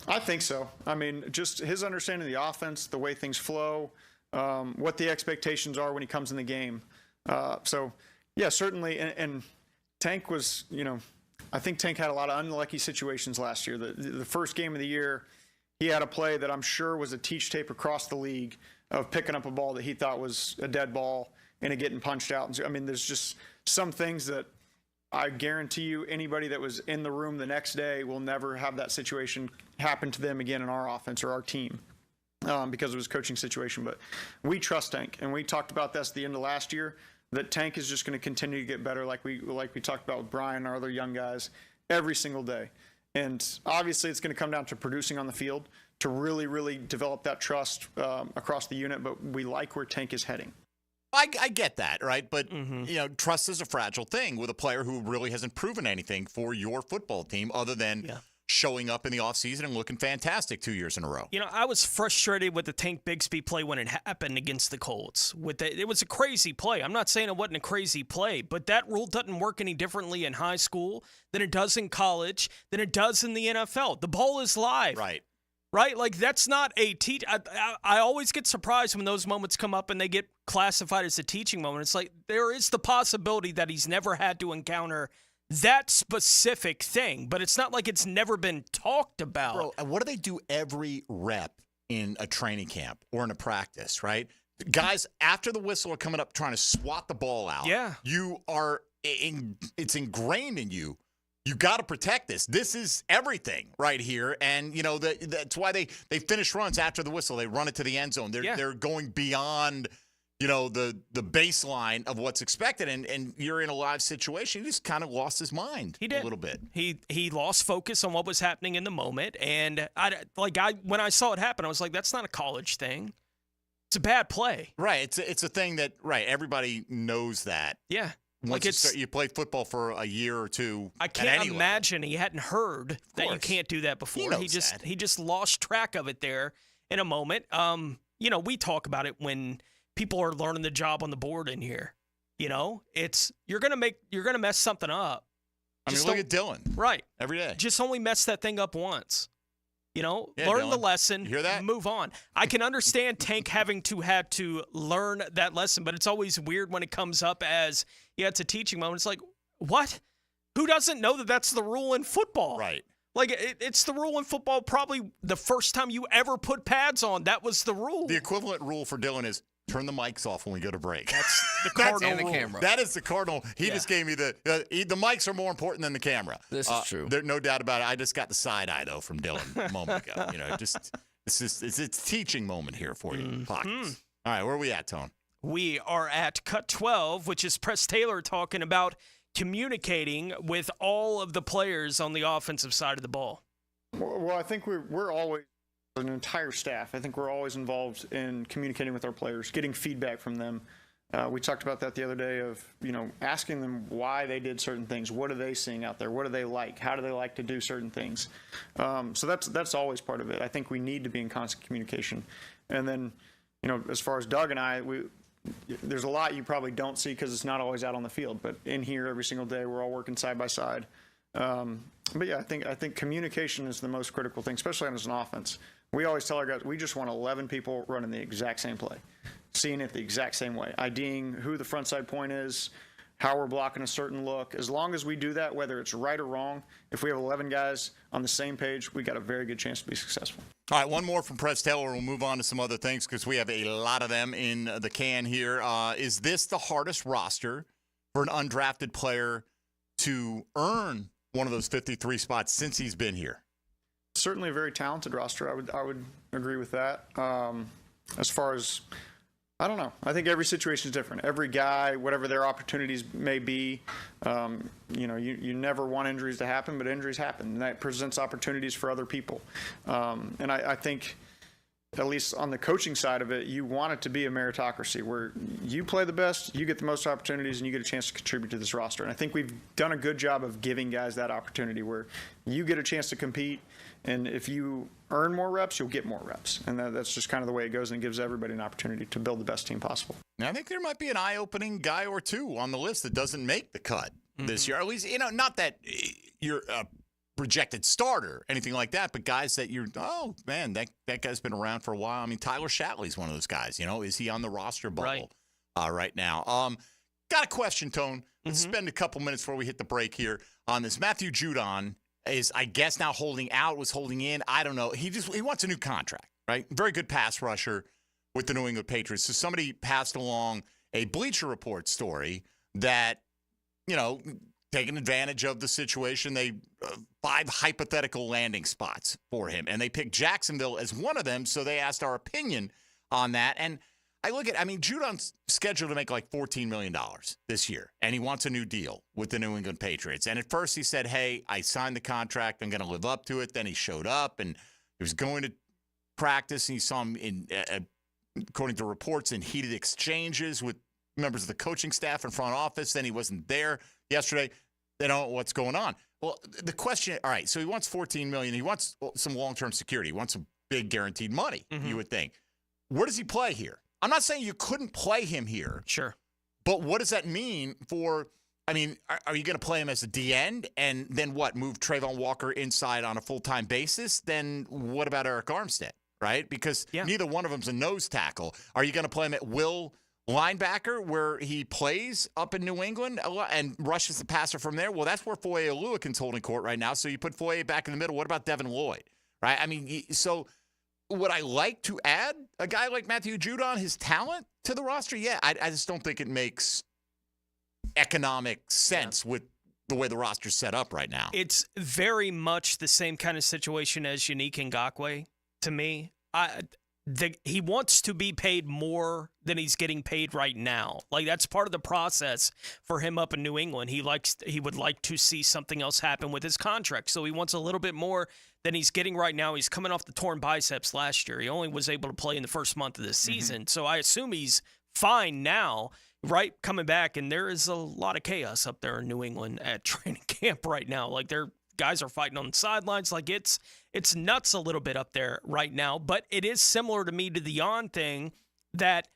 I think so. I mean, just his understanding of the offense, the way things flow, what the expectations are when he comes in the game. So, yeah, certainly. And Tank was, I think Tank had a lot of unlucky situations last year. The first game of the year, he had a play that I'm sure was a teach tape across the league of picking up a ball that he thought was a dead ball and it getting punched out. I mean, there's just some things that I guarantee you anybody that was in the room the next day will never have that situation happen to them again in our offense or our team because of his coaching situation. But we trust Tank, and we talked about this at the end of last year, that Tank is just going to continue to get better like we talked about with Brian and our other young guys every single day. And obviously it's going to come down to producing on the field to really, really develop that trust across the unit, but we like where Tank is heading. I get that, right? But, trust is a fragile thing with a player who really hasn't proven anything for your football team other than showing up in the offseason and looking fantastic 2 years in a row. You know, I was frustrated with the Tank Bigsby play when it happened against the Colts. It was a crazy play. I'm not saying it wasn't a crazy play, but that rule doesn't work any differently in high school than it does in college, than it does in the NFL. The ball is live. Right? Like, that's not a teach. I always get surprised when those moments come up and they get classified as a teaching moment. It's like there is the possibility that he's never had to encounter that specific thing, but it's not like it's never been talked about. Bro, what do they do every rep in a training camp or in a practice, right? Guys, after the whistle are coming up trying to swat the ball out. Yeah. It's ingrained in you. You got to protect this. This is everything right here. And, you know, that's why they finish runs after the whistle. They run it to the end zone. They're going beyond, you know, the baseline of what's expected. And you're in a live situation. He just kind of lost his mind a little bit. He lost focus on what was happening in the moment. And when I saw it happen, I was like, that's not a college thing. It's a bad play. Right. It's a thing that, everybody knows that. Yeah. Once you play football for a year or two. I can't imagine he hadn't heard that you can't do that before. He just lost track of it there in a moment. You know, we talk about it when people are learning the job on the board in here. You know, you're gonna mess something up. I mean, look at Dylan. Right. Every day. Just only mess that thing up once. You know, yeah, learn Dylan. the lesson, you hear that? Move on. I can understand Tank having to learn that lesson, but it's always weird when it comes up as, it's a teaching moment. It's like, what? Who doesn't know that that's the rule in football? Right. Like, it's the rule in football. Probably the first time you ever put pads on, that was the rule. The equivalent rule for Dylan is turn the mics off when we go to break. That's the cardinal rule. Camera. That is the cardinal. He just gave me the mics are more important than the camera. This is true. There's no doubt about it. I just got the side eye though from Dylan a moment ago. You know, it's a teaching moment here for you. Pockets. All right, where are we at, Tone? We are at cut 12, which is Press Taylor talking about communicating with all of the players on the offensive side of the ball. Well, I think we're always, an entire staff, I think we're always involved in communicating with our players, getting feedback from them. We talked about that the other day of, asking them why they did certain things. What are they seeing out there? What do they like? How do they like to do certain things? So that's always part of it. I think we need to be in constant communication. And then, as far as Doug and I, there's a lot you probably don't see because it's not always out on the field. But in here every single day, we're all working side by side. But yeah, I think communication is the most critical thing, especially as an offense. We always tell our guys, we just want 11 people running the exact same play, seeing it the exact same way, IDing who the front side point is, how we're blocking a certain look. As long as we do that, whether it's right or wrong, if we have 11 guys on the same page, we got a very good chance to be successful. All right, one more from Press Taylor. We'll move on to some other things because we have a lot of them in the can here. Is this the hardest roster for an undrafted player to earn one of those 53 spots since he's been here? Certainly a very talented roster. I would agree with that. As far as, I don't know. I think every situation is different. Every guy, whatever their opportunities may be, you never want injuries to happen, but injuries happen, and that presents opportunities for other people. And I think, at least on the coaching side of it, you want it to be a meritocracy where you play the best, you get the most opportunities, and you get a chance to contribute to this roster. And I think we've done a good job of giving guys that opportunity where you get a chance to compete, and if you earn more reps, you'll get more reps. And that's just kind of the way it goes, and it gives everybody an opportunity to build the best team possible. Now, I think there might be an eye-opening guy or two on the list that doesn't make the cut this year. At least, not that you're a projected starter, anything like that, but guys that oh, man, that guy's been around for a while. I mean, Tyler Shatley's one of those guys. Is he on the roster bubble right now? Got a question, Tone. Let's spend a couple minutes before we hit the break here on this. Matthew Judon is, I guess, now holding out, was holding in. I don't know. He wants a new contract, right? Very good pass rusher with the New England Patriots. So somebody passed along a Bleacher Report story that, taking advantage of the situation, they 5 hypothetical landing spots for him, and they picked Jacksonville as one of them. So they asked our opinion on that. And Judon's scheduled to make like $14 million this year, and he wants a new deal with the New England Patriots. And at first he said, hey, I signed the contract. I'm going to live up to it. Then he showed up, and he was going to practice, and he saw him, according to reports, in heated exchanges with members of the coaching staff and front office. Then he wasn't there yesterday. They don't know what's going on. Well, the question, all right, so he wants $14 million. He wants some long-term security. He wants some big guaranteed money, you would think. Where does he play here? I'm not saying you couldn't play him here. Sure. But what does that mean for, I mean, are you going to play him as a D-end and then what, move Trayvon Walker inside on a full-time basis? Then what about Eric Armstead, right? Because neither one of them's a nose tackle. Are you going to play him at will linebacker where he plays up in New England and rushes the passer from there? Well, that's where Foye Oluokun's holding court right now. So you put Foye back in the middle. What about Devin Lloyd, right? I mean, so would I like to add a guy like Matthew Judon, his talent, to the roster? Yeah, I just don't think it makes economic sense with the way the roster's set up right now. It's very much the same kind of situation as Yannick Ngakoue to me. He wants to be paid more than he's getting paid right now. Like, that's part of the process for him up in New England. He would like to see something else happen with his contract. So he wants a little bit more than he's getting right now. He's coming off the torn biceps last year. He only was able to play in the first month of the season. So I assume he's fine now, right? Coming back, and there is a lot of chaos up there in New England at training camp right now. Like, their guys are fighting on the sidelines. Like, it's nuts a little bit up there right now. But it is similar to me to the Yon thing that,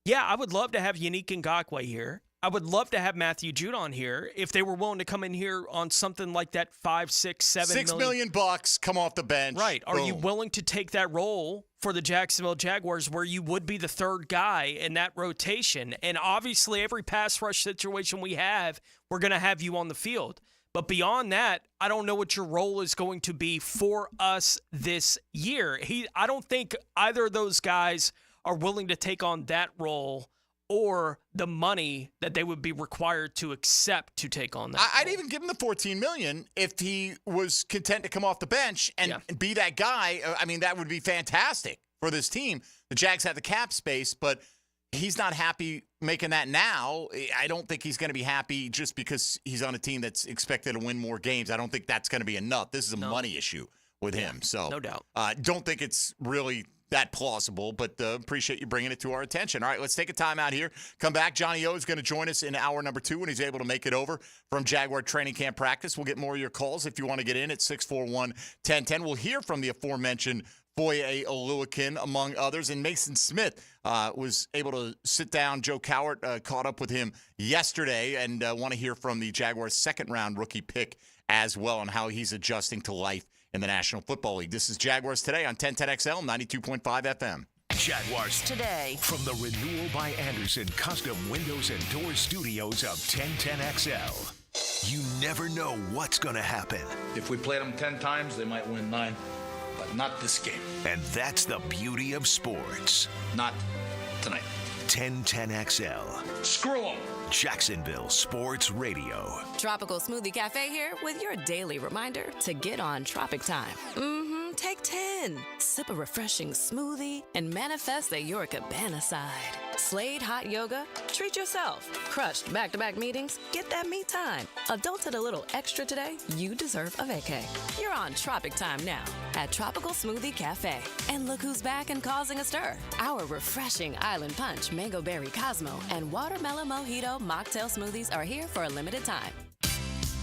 yeah, I would love to have Yannick Ngakoue here. I would love to have Matthew Judon here if they were willing to come in here on something like that $5, $6, $7 million bucks, come off the bench. Right. Are you willing to take that role for the Jacksonville Jaguars where you would be the third guy in that rotation? And obviously every pass rush situation we have, we're going to have you on the field. But beyond that, I don't know what your role is going to be for us this year. I don't think either of those guys are willing to take on that role or the money that they would be required to accept to take on that. I'd even give him the $14 million if he was content to come off the bench and be that guy. I mean, that would be fantastic for this team. The Jags have the cap space, but he's not happy making that now. I don't think he's going to be happy just because he's on a team that's expected to win more games. I don't think that's going to be enough. This is a money issue with him. So no doubt. Don't think it's really that plausible, but appreciate you bringing it to our attention. All right, let's take a time out here. Come back. Johnny O is going to join us in hour number 2 when he's able to make it over from Jaguar training camp practice. We'll get more of your calls if you want to get in at 641-1010. We'll hear from the aforementioned Foye Oluokun, among others. And Mason Smith was able to sit down. Joe Cowart caught up with him yesterday and want to hear from the Jaguars' second-round rookie pick as well and how he's adjusting to life in the National Football League. This is Jaguars Today on 1010XL, 92.5 FM. Jaguars Today. From the Renewal by Anderson Custom Windows and Doors studios of 1010XL. You never know what's going to happen. If we played them 10 times, they might win 9. But not this game. And that's the beauty of sports. Not tonight. 1010XL. Screw them. Jacksonville Sports Radio. Tropical Smoothie Cafe here with your daily reminder to get on Tropic Time. Take 10. Sip a refreshing smoothie and manifest at your cabana side. Slade hot yoga? Treat yourself. Crushed back-to-back meetings? Get that me time. Adulted a little extra today? You deserve a vacay. You're on Tropic Time now at Tropical Smoothie Cafe. And look who's back and causing a stir. Our refreshing Island Punch, Mango Berry Cosmo, and Watermelon Mojito mocktail smoothies are here for a limited time.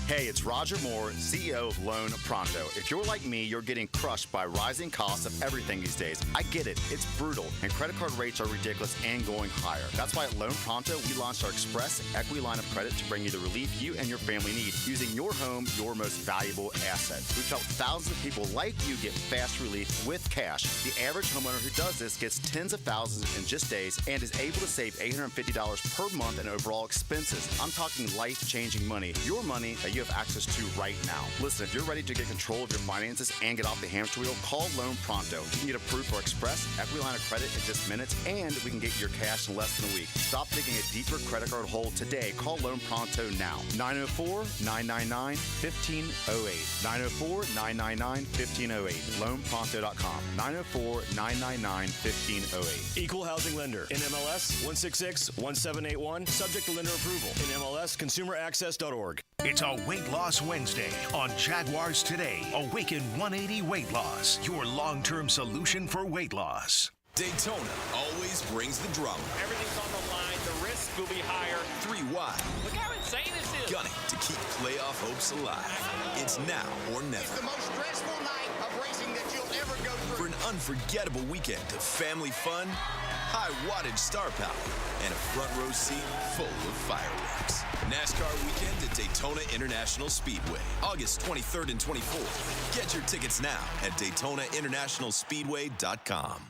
Hey, it's Roger Moore, CEO of Loan Pronto. If you're like me, you're getting crushed by rising costs of everything these days. I get it. It's brutal, and credit card rates are ridiculous and going higher. That's why at Loan Pronto, we launched our Express Equity Line of Credit to bring you the relief you and your family need, using your home, your most valuable asset. We've helped thousands of people like you get fast relief with cash. The average homeowner who does this gets tens of thousands in just days and is able to save $850 per month in overall expenses. I'm talking life-changing money. Your money that you have access to right now. Listen, if you're ready to get control of your finances and get off the hamster wheel, call Loan Pronto. You can get approved for Express Equity Line of Credit in just minutes, and we can get your cash in less than a week. Stop digging a deeper credit card hole today. Call Loan Pronto now. 904-999-1508. 904-999-1508. LoanPronto.com. 904-999-1508. Equal housing lender. NMLS 166-1781. Subject to lender approval. NMLS ConsumerAccess.org. It's a Weight Loss Wednesday on Jaguars Today. Awaken 180 Weight Loss, your long-term solution for weight loss. Daytona always brings the drama. Everything's on the line. The risk will be higher. 3 wide. Look out. insane is this? Gunning to keep playoff hopes alive. It's now or never. It's the most stressful night of racing that you'll ever go through. For an unforgettable weekend of family fun, high wattage star power, and a front row seat full of fireworks. NASCAR weekend at Daytona International Speedway, August 23rd and 24th. Get your tickets now at DaytonaInternationalSpeedway.com.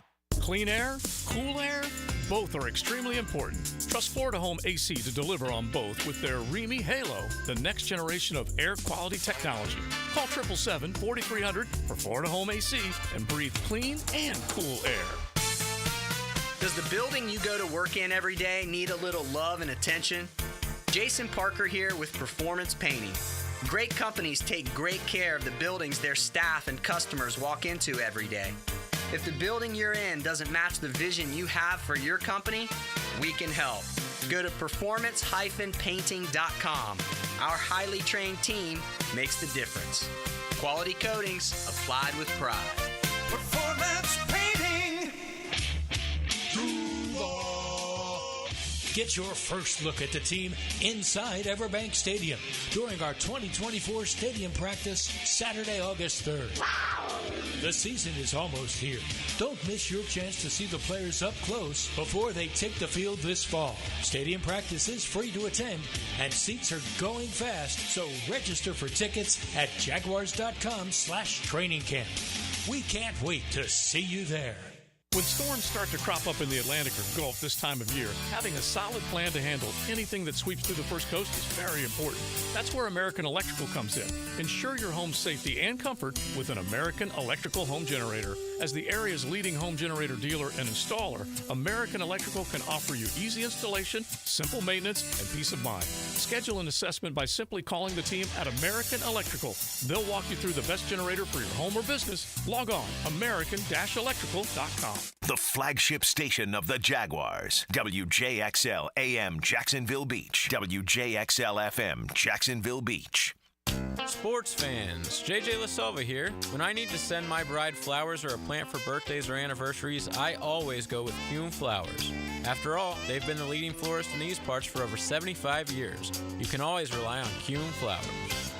Clean air, cool air, both are extremely important. Trust Florida Home AC to deliver on both with their Remy Halo, the next generation of air quality technology. Call 777-4300 for Florida Home AC and breathe clean and cool air. Does the building you go to work in every day need a little love and attention? Jason Parker here with Performance Painting. Great companies take great care of the buildings their staff and customers walk into every day. If the building you're in doesn't match the vision you have for your company, we can help. Go to performance-painting.com. Our highly trained team makes the difference. Quality coatings applied with pride. Performance Painting. Get your first look at the team inside Everbank Stadium during our 2024 stadium practice Saturday, August 3rd. The season is almost here. Don't miss your chance to see the players up close before they take the field this fall. Stadium practice is free to attend, and seats are going fast, so register for tickets at jaguars.com/training camp. We can't wait to see you there. When storms start to crop up in the Atlantic or Gulf this time of year, having a solid plan to handle anything that sweeps through the first coast is very important. That's where American Electrical comes in. Ensure your home's safety and comfort with an American Electrical home generator. As the area's leading home generator dealer and installer, American Electrical can offer you easy installation, simple maintenance, and peace of mind. Schedule an assessment by simply calling the team at American Electrical. They'll walk you through the best generator for your home or business. Log on, american-electrical.com. The flagship station of the Jaguars. WJXL AM Jacksonville Beach. WJXL FM Jacksonville Beach. Sports fans, JJ LaSalva here. When I need to send my bride flowers or a plant for birthdays or anniversaries, I always go with Hume Flowers. After all, they've been the leading florist in these parts for over 75 years. You can always rely on Hume Flowers.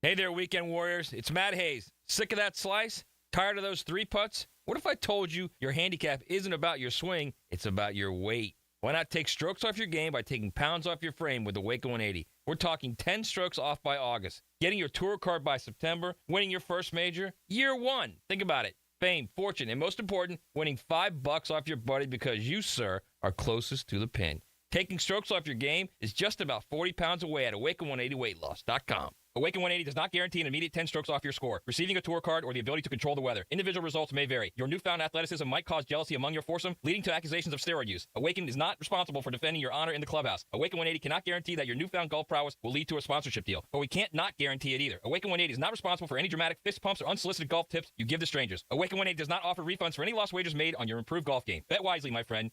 Hey there, Weekend Warriors. It's Matt Hayes. Sick of that slice? Tired of those 3-putts? What if I told you your handicap isn't about your swing, it's about your weight? Why not take strokes off your game by taking pounds off your frame with the Waco 180? We're talking 10 strokes off by August, getting your tour card by September, winning your first major. Year 1. Think about it. Fame, fortune, and most important, winning $5 off your buddy because you, sir, are closest to the pin. Taking strokes off your game is just about 40 pounds away at Awaken180weightloss.com. Awaken 180 does not guarantee an immediate 10 strokes off your score, receiving a tour card, or the ability to control the weather. Individual results may vary. Your newfound athleticism might cause jealousy among your foursome, leading to accusations of steroid use. Awaken is not responsible for defending your honor in the clubhouse. Awaken 180 cannot guarantee that your newfound golf prowess will lead to a sponsorship deal, but we can't not guarantee it either. Awaken 180 is not responsible for any dramatic fist pumps or unsolicited golf tips you give to strangers. Awaken 180 does not offer refunds for any lost wagers made on your improved golf game. Bet wisely, my friend.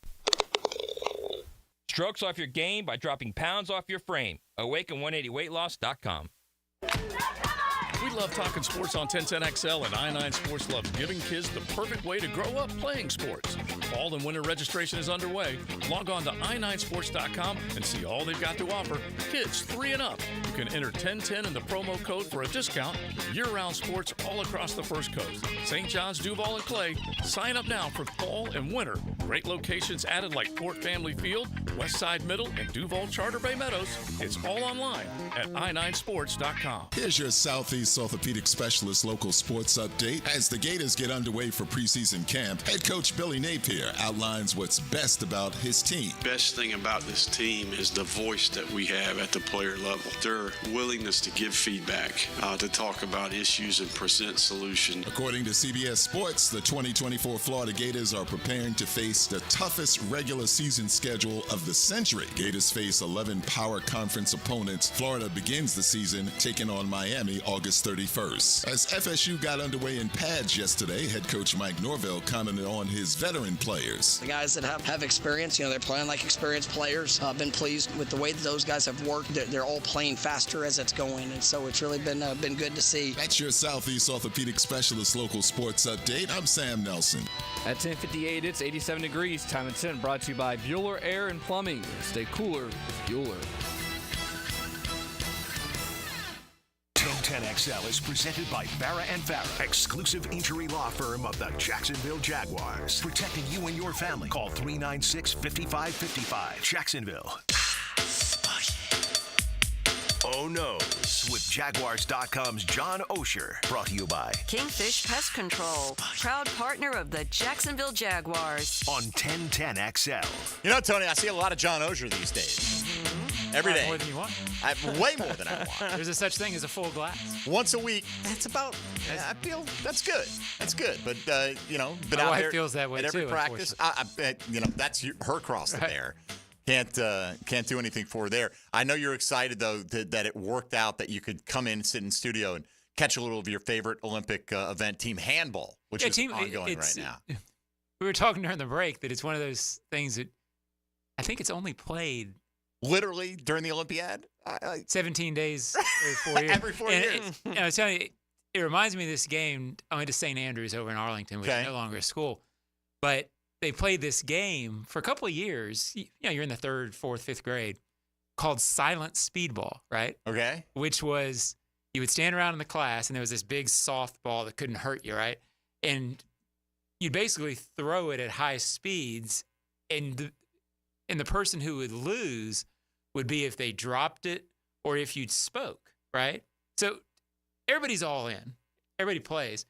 Strokes off your game by dropping pounds off your frame. Awaken180weightloss.com. We love talking sports on 1010XL, and I9 Sports loves giving kids the perfect way to grow up playing sports. Fall and winter registration is underway. Log on to i9sports.com and see all they've got to offer. Kids 3 and up. You can enter 1010 in the promo code for a discount. Year-round sports all across the First Coast. St. John's, Duval, and Clay. Sign up now for fall and winter. Great locations added like Fort Family Field, Westside Middle, and Duval Charter Bay Meadows. It's all online at i9sports.com. Here's your Southeast Orthopedic Specialist local sports update. As the Gators get underway for preseason camp, head coach Billy Napier outlines what's best about his team. Best thing about this team is the voice that we have at the player level. Their willingness to give feedback, to talk about issues and present solutions. According to CBS Sports, the 2024 Florida Gators are preparing to face the toughest regular season schedule of the century. Gators face 11 power conference opponents. Florida begins the season taking on Miami August 31st. As FSU got underway in pads yesterday, head coach Mike Norvell commented on his veteran players. The guys that have experience, they're playing like experienced players. I've been pleased with the way that those guys have worked. They're all playing faster as it's going, and so it's really been good to see. That's your Southeast Orthopedic Specialist local sports update. I'm Sam Nelson. At 10:58, it's 87 degrees. Time and Scent brought to you by Bueller Air and Plumbing. Stay cooler with Bueller. 1010XL is presented by Farah and Farah, exclusive injury law firm of the Jacksonville Jaguars. Protecting you and your family. Call 396-5555. Jacksonville. Oh No's with Jaguars.com's John Osher. Brought to you by Kingfish Pest Control, proud partner of the Jacksonville Jaguars. On 1010XL. You know, Tony, I see a lot of John Osher these days. Every day. More than you want. Way more than I want. There's a such thing as a full glass. Once a week. That's about. I feel that's good. That's good. But been My out wife there feels that way at every too, practice. That's her cross to bear. Can't do anything for her there. I know you're excited though that it worked out that you could come in, sit in studio, and catch a little of your favorite Olympic event, team handball, which is ongoing right now. We were talking during the break that it's one of those things that I think it's only played literally during the Olympiad. 17 days every 4 years. Every 4 years. I was telling you, it reminds me of this game. I went to St. Andrews over in Arlington, which is no longer a school, but they played this game for a couple of years. You're in the 3rd, 4th, 5th grade, called silent speedball, right? Okay. Which was you would stand around in the class, and there was this big soft ball that couldn't hurt you, right? And you'd basically throw it at high speeds, and the person who would lose would be if they dropped it or if you'd spoke, right? So everybody's all in. Everybody plays.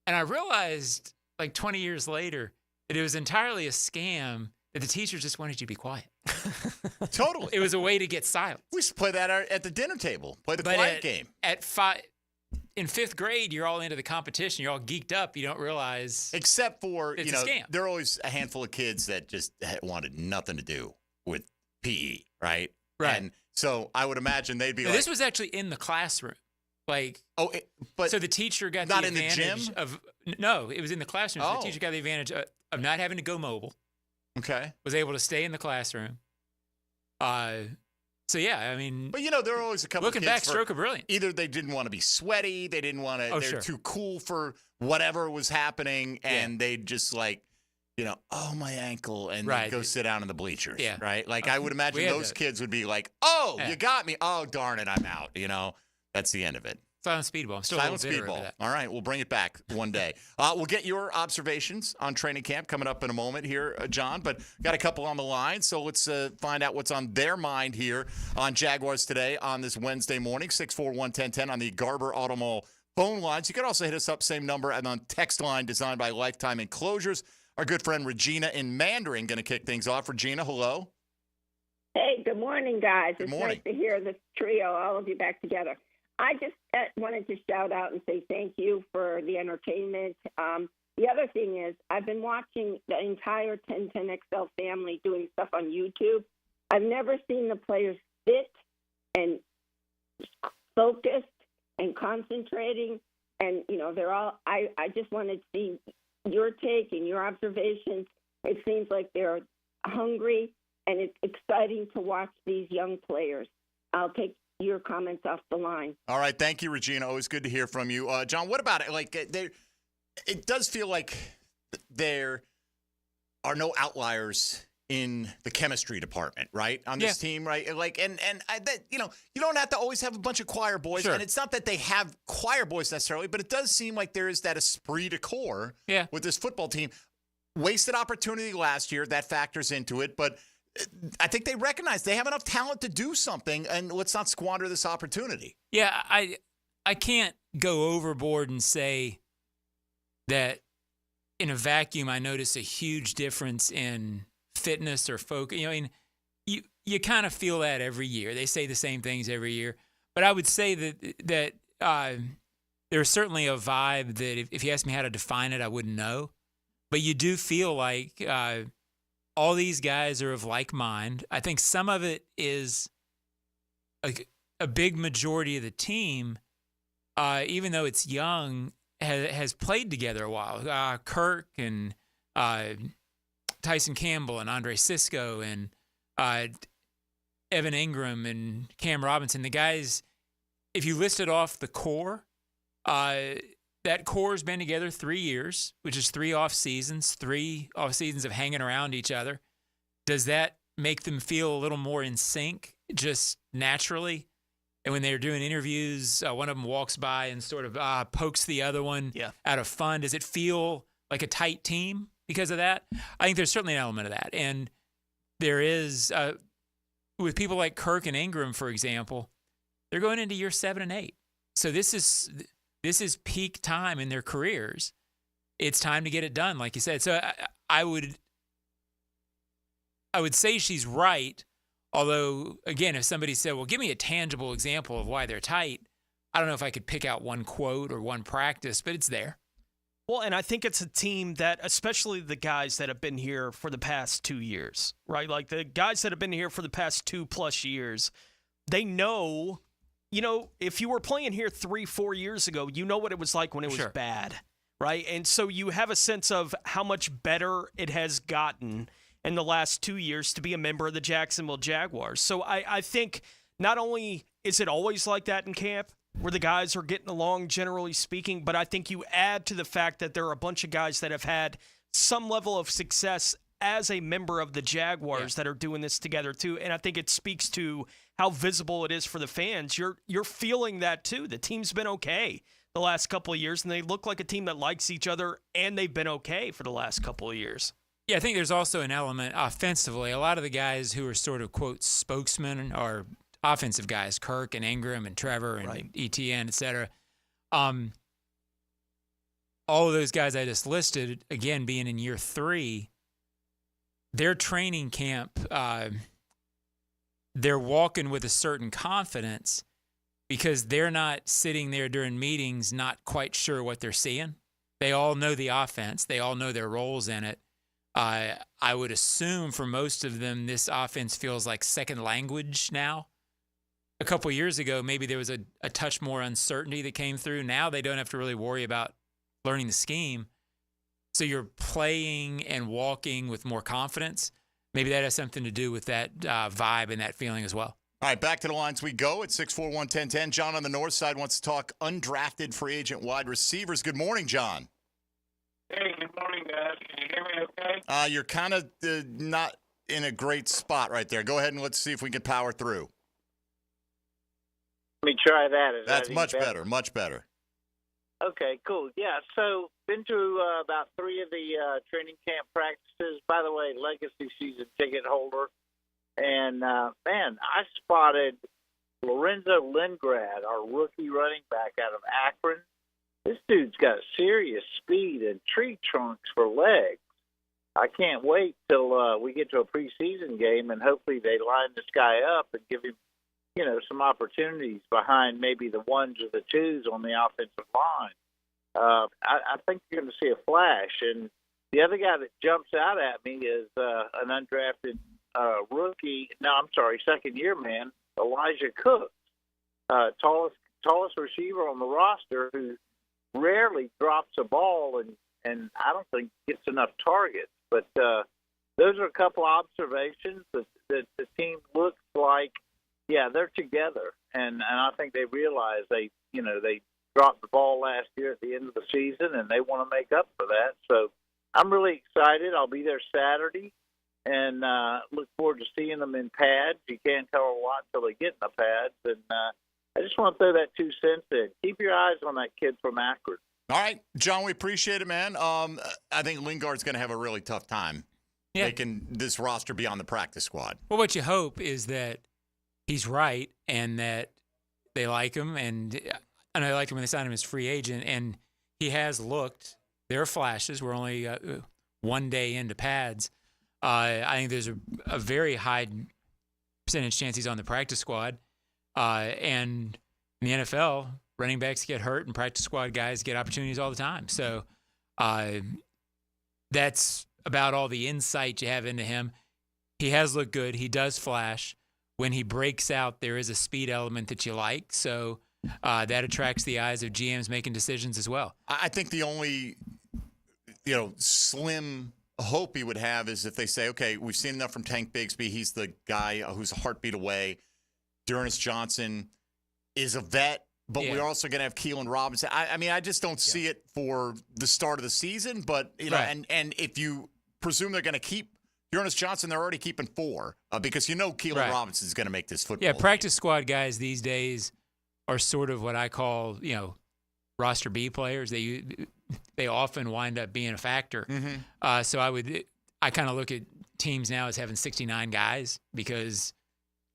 And I realized like 20 years later that it was entirely a scam, that the teachers just wanted you to be quiet. Totally. It was a way to get silent. We used to play that at the dinner table, play the quiet game. In 5th grade, you're all into the competition. You're all geeked up. You don't realize. Except for, it's a scam. There are always a handful of kids that just wanted nothing to do with PE, right? Right. And so I would imagine they'd be now, like. This was actually in the classroom. But so the teacher got not the in the advantage gym? of. No, it was in the classroom. So Oh. the teacher got the advantage of not having to go mobile. Okay. Was able to stay in the classroom. So yeah, I mean. But there are always a couple. Looking of kids back, stroke of brilliance. Either they didn't want to be sweaty, they didn't want to. Oh, they're sure. too cool for whatever was happening, and they just oh my ankle, and Right. go sit down in the bleachers. Yeah. Right. Like I would We imagine had those that. kids would be like, "Oh, Yeah. you got me. Oh, darn it, I'm out." That's the end of it. Silent speedball. I'm still Silent a little bitter over speedball. that. All right, we'll bring it back one day. We'll get your observations on training camp coming up in a moment here, John. But got a couple on the line, so let's find out what's on their mind here on Jaguars Today on this Wednesday morning. 641-1010 on the Garber Auto Mall phone lines. You can also hit us up, same number, and on text line designed by Lifetime Enclosures. Our good friend Regina in Mandarin going to kick things off. Regina, hello. Hey, good morning, guys. Good It's morning. nice to hear this trio, all of you back together. I just wanted to shout out and say thank you for the entertainment. The other thing is I've been watching the entire 1010XL family doing stuff on YouTube. I've never seen the players sit and focused and concentrating. And, they're all – I just wanted to see your take and your observations. It seems like they're hungry, and it's exciting to watch these young players. I'll take your comments off the line. All right. Thank you, Regina. Always good to hear from you. John, what about it? It does feel like there are no outliers in the chemistry department, right? On this team, right? You don't have to always have a bunch of choir boys. Sure. And it's not that they have choir boys necessarily, but it does seem like there is that esprit de corps with this football team. Wasted opportunity last year. That factors into it. But I think they recognize they have enough talent to do something, and let's not squander this opportunity. Yeah, I can't go overboard and say that in a vacuum I notice a huge difference in fitness or focus. You kind of feel that every year. They say the same things every year. But I would say that there's certainly a vibe that if you asked me how to define it, I wouldn't know. But you do feel like all these guys are of like mind. I think some of it is a big majority of the team, even though it's young, has played together a while. Kirk and Tyson Campbell and Andre Sisco and Evan Ingram and Cam Robinson. The guys, if you listed off the core, that core's been together 3 years, which is 3 off seasons of hanging around each other. Does that make them feel a little more in sync just naturally? And when they're doing interviews, one of them walks by and sort of pokes the other one out of fun. Does it feel like a tight team because of that? I think there's certainly an element of that. And there is, with people like Kirk and Ingram, for example, they're going into year 7 and 8. So this is peak time in their careers. It's time to get it done, like you said. So I would say she's right. Although, again, if somebody said, well, give me a tangible example of why they're tight, I don't know if I could pick out one quote or one practice, but it's there. Well, and I think it's a team that, especially the guys that have been here for the past 2 years, right? Like the guys that have been here for the past 2+ years, they know, if you were playing here 3-4 years ago, you know what it was like when it was bad, right? And so you have a sense of how much better it has gotten in the last 2 years to be a member of the Jacksonville Jaguars. So I think not only is it always like that in camp, where the guys are getting along, generally speaking, but I think you add to the fact that there are a bunch of guys that have had some level of success as a member of the Jaguars that are doing this together too. And I think it speaks to how visible it is for the fans. You're feeling that too. The team's been okay the last couple of years, and they look like a team that likes each other, and they've been okay for the last couple of years. Yeah, I think there's also an element offensively. A lot of the guys who are sort of, quote, spokesmen are offensive guys, Kirk and Ingram and Trevor and ETN, et cetera. All of those guys I just listed, again, being in year 3, their training camp, they're walking with a certain confidence because they're not sitting there during meetings not quite sure what they're seeing. They all know the offense. They all know their roles in it. I would assume for most of them, this offense feels like second language now. A couple of years ago, maybe there was a touch more uncertainty that came through. Now they don't have to really worry about learning the scheme. So you're playing and walking with more confidence. Maybe that has something to do with that vibe and that feeling as well. All right, back to the lines we go at 641-1010. John on the north side wants to talk undrafted free agent wide receivers. Good morning, John. Hey, good morning, guys. Can you hear me okay? You're kind of not in a great spot right there. Go ahead and let's see if we can power through. Let me try that. That's much better, much better. Okay, cool. Yeah, so been to about 3 of the training camp practices. By the way, legacy season ticket holder. And, man, I spotted Lorenzo Lindgrad, our rookie running back out of Akron. This dude's got serious speed and tree trunks for legs. I can't wait till we get to a preseason game, and hopefully they line this guy up and give him, some opportunities behind maybe the 1s or the 2s on the offensive line. I think you're going to see a flash. And the other guy that jumps out at me is an undrafted rookie. No, I'm sorry, second-year man, Elijah Cooks, tallest receiver on the roster who rarely drops a ball and I don't think gets enough targets. But those are a couple observations that the team looks like, they're together. And I think they realize they dropped the ball last year at the end of the season, and they want to make up for that. So I'm really excited. I'll be there Saturday and look forward to seeing them in pads. You can't tell a lot until they get in the pads. And I just want to throw that 2 cents in. Keep your eyes on that kid from Akron. All right, John, we appreciate it, man. I think Lingard's going to have a really tough time making this roster be on the practice squad. Well, what you hope is that he's right and that they like him. And I know they liked him when they signed him as free agent. And he has looked. There are flashes. We're only 1 day into pads. I think there's a very high percentage chance he's on the practice squad. And in the NFL, running backs get hurt and practice squad guys get opportunities all the time. So that's about all the insight you have into him. He has looked good. He does flash. When he breaks out, there is a speed element that you like. So that attracts the eyes of GMs making decisions as well. I think the only, slim hope he would have is if they say, okay, we've seen enough from Tank Bigsby. He's the guy who's a heartbeat away. D'Ernest Johnson is a vet, but we're also going to have Keelan Robinson. I just don't see it for the start of the season. But and if you presume they're going to keep D'Ernest Johnson, they're already keeping 4 because Keelan Robinson is going to make this football. Yeah, practice squad guys these days are sort of what I call, roster B players. They often wind up being a factor. Mm-hmm. So I kind of look at teams now as having 69 guys because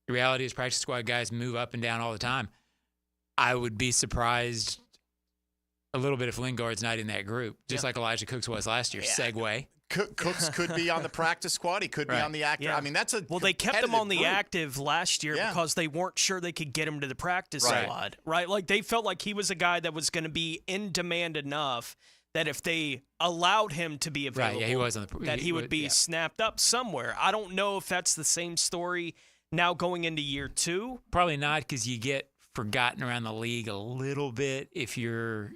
the reality is practice squad guys move up and down all the time. I would be surprised a little bit if Lingard's not in that group, just like Elijah Cooks was last year. Segue. Cooks could be on the practice squad. He could be on the active. Yeah. I mean, that's a they kept him on the group. active last year because they weren't sure they could get him to the practice squad, right? Like they felt like he was a guy that was going to be in demand enough that if they allowed him to be available, he was on the, he would be snapped up somewhere. I don't know if that's the same story now going into year 2. Probably not, because you get forgotten around the league a little bit if you're,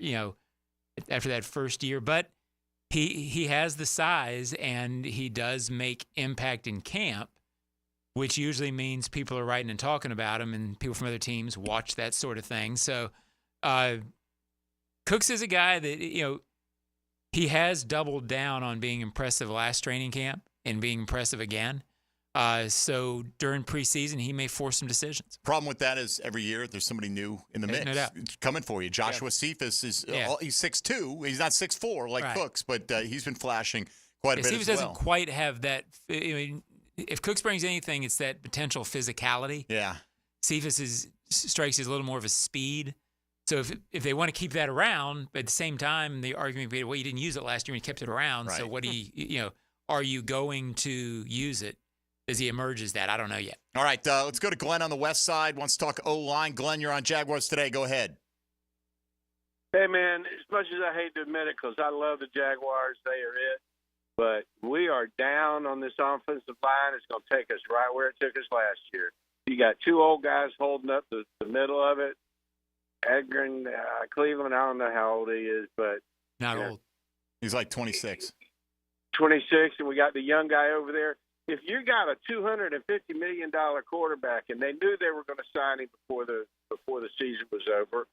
after that first year. But he has the size, and he does make impact in camp, which usually means people are writing and talking about him, and people from other teams watch that sort of thing. So Cooks is a guy that, he has doubled down on being impressive last training camp and being impressive again. So during preseason, he may force some decisions. Problem with that is every year there's somebody new in the mix. No doubt. It's coming for you. Joshua Cephas is he's 6'2". He's not 6'4" like Cooks, but he's been flashing quite a bit Cephas as well. doesn't quite have that. I mean, if Cooks brings anything, it's that potential physicality. Yeah. Cephas strikes as a little more of a speed. So if they want to keep that around, but at the same time, the argument would be, well, you didn't use it last year and you kept it around. Right. So what do are you going to use it? Does he emerge as that? I don't know yet. All right, let's go to Glenn on the west side. Wants to talk O-line. Glenn, you're on Jaguars Today. Go ahead. Hey, man, as much as I hate to admit it, because I love the Jaguars, they are it. But we are down on this offensive line. It's going to take us right where it took us last year. You got 2 old guys holding up the middle of it. Edgar and Cleveland, I don't know how old he is, but not old. He's like 26. 26, and we got the young guy over there. If you got a $250 million quarterback, and they knew they were going to sign him before the season was over,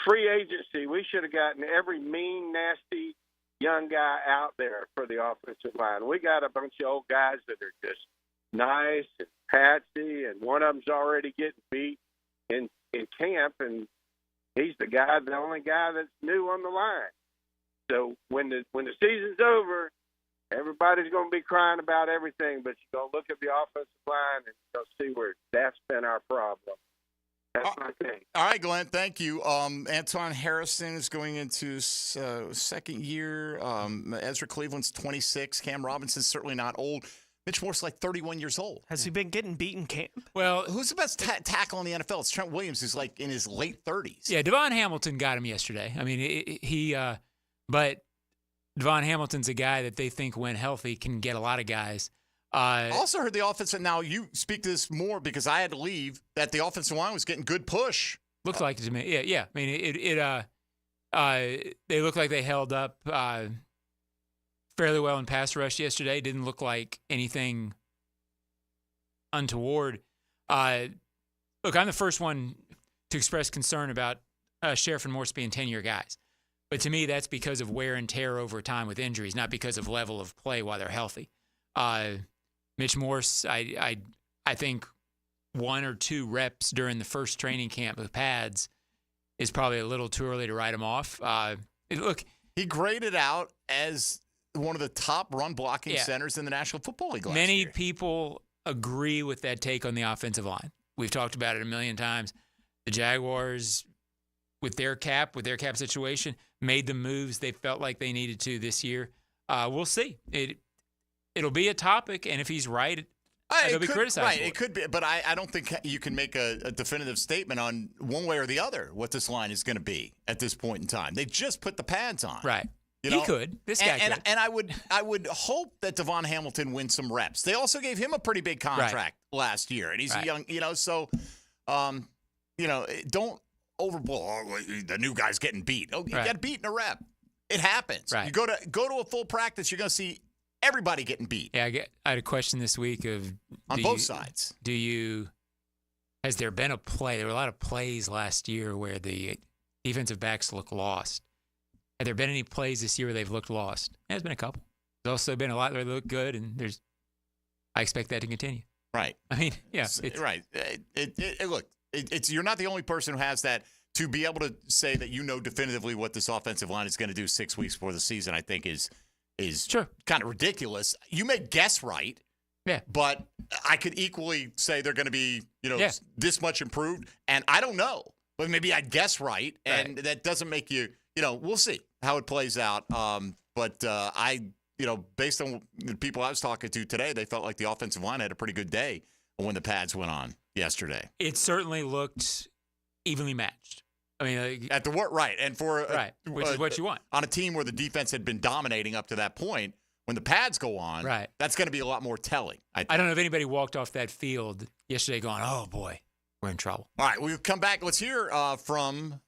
free agency, we should have gotten every mean, nasty young guy out there for the offensive line. We got a bunch of old guys that are just nice and patsy, and one of them's already getting beat in camp, and he's the only guy that's new on the line. So when the season's over, everybody's going to be crying about everything, but you're going to look at the offensive line and you'll see where that's been our problem. That's my thing. All right, Glenn, thank you. Anton Harrison is going into second year. Ezra Cleveland's 26. Cam Robinson's certainly not old. Mitch Morse's like 31 years old. Has he been getting beat in camp? Well, who's the best tackle in the NFL? It's Trent Williams, who's like in his late 30s. Yeah, Devon Hamilton got him yesterday. I mean, but Devon Hamilton's a guy that they think, when healthy, can get a lot of guys. I also heard the offensive. Now you speak to this more because I had to leave. That the offensive line was getting good push. Looked like it to me. Yeah. I mean, they looked like they held up fairly well in pass rush yesterday. Didn't look like anything untoward. Look, I'm the first one to express concern about Sheriff and Morse being 10-year guys. But to me, that's because of wear and tear over time with injuries, not because of level of play while they're healthy. Mitch Morse, I think 1 or 2 reps during the first training camp with pads is probably a little too early to write him off. Look, he graded out as one of the top run blocking centers in the National Football League last Many year. people agree with that take on the offensive line. We've talked about it a million times. The Jaguars, with their cap situation, made the moves they felt like they needed to this year. We'll see. It'll be a topic, and if he's right, it'll be criticized. Right, it could be, but I don't think you can make a definitive statement on one way or the other what this line is going to be at this point in time. They just put the pads on. Right. You know? He could. This guy could. And I would hope that Devon Hamilton wins some reps. They also gave him a pretty big contract last year, and he's young. So don't overblow. The new guy's getting beat. Oh, you got beat in a rep. It happens. Right. You go to a full practice, you're going to see everybody getting beat. Yeah, I had a question this week on both sides. Has there been a play? There were a lot of plays last year where the defensive backs look lost. Have there been any plays this year where they've looked lost? There's been a couple. There's also been a lot where they look good, and I expect that to continue. Right. I mean, yeah. Right. Look, You're not the only person who has that. To be able to say that you know definitively what this offensive line is going to do 6 weeks before the season, I think is kind of ridiculous. You may guess right. Yeah. But I could equally say they're going to be, this much improved. And I don't know. But maybe I'd guess right. And that doesn't make you, we'll see how it plays out. But based on the people I was talking to today, they felt like the offensive line had a pretty good day when the pads went on yesterday. It certainly looked evenly matched. I mean, at the work, right. And for which is what you want. On a team where the defense had been dominating up to that point, when the pads go on, that's going to be a lot more telling. I don't know if anybody walked off that field yesterday going, oh, boy, we're in trouble. All right, we'll come back. Let's hear from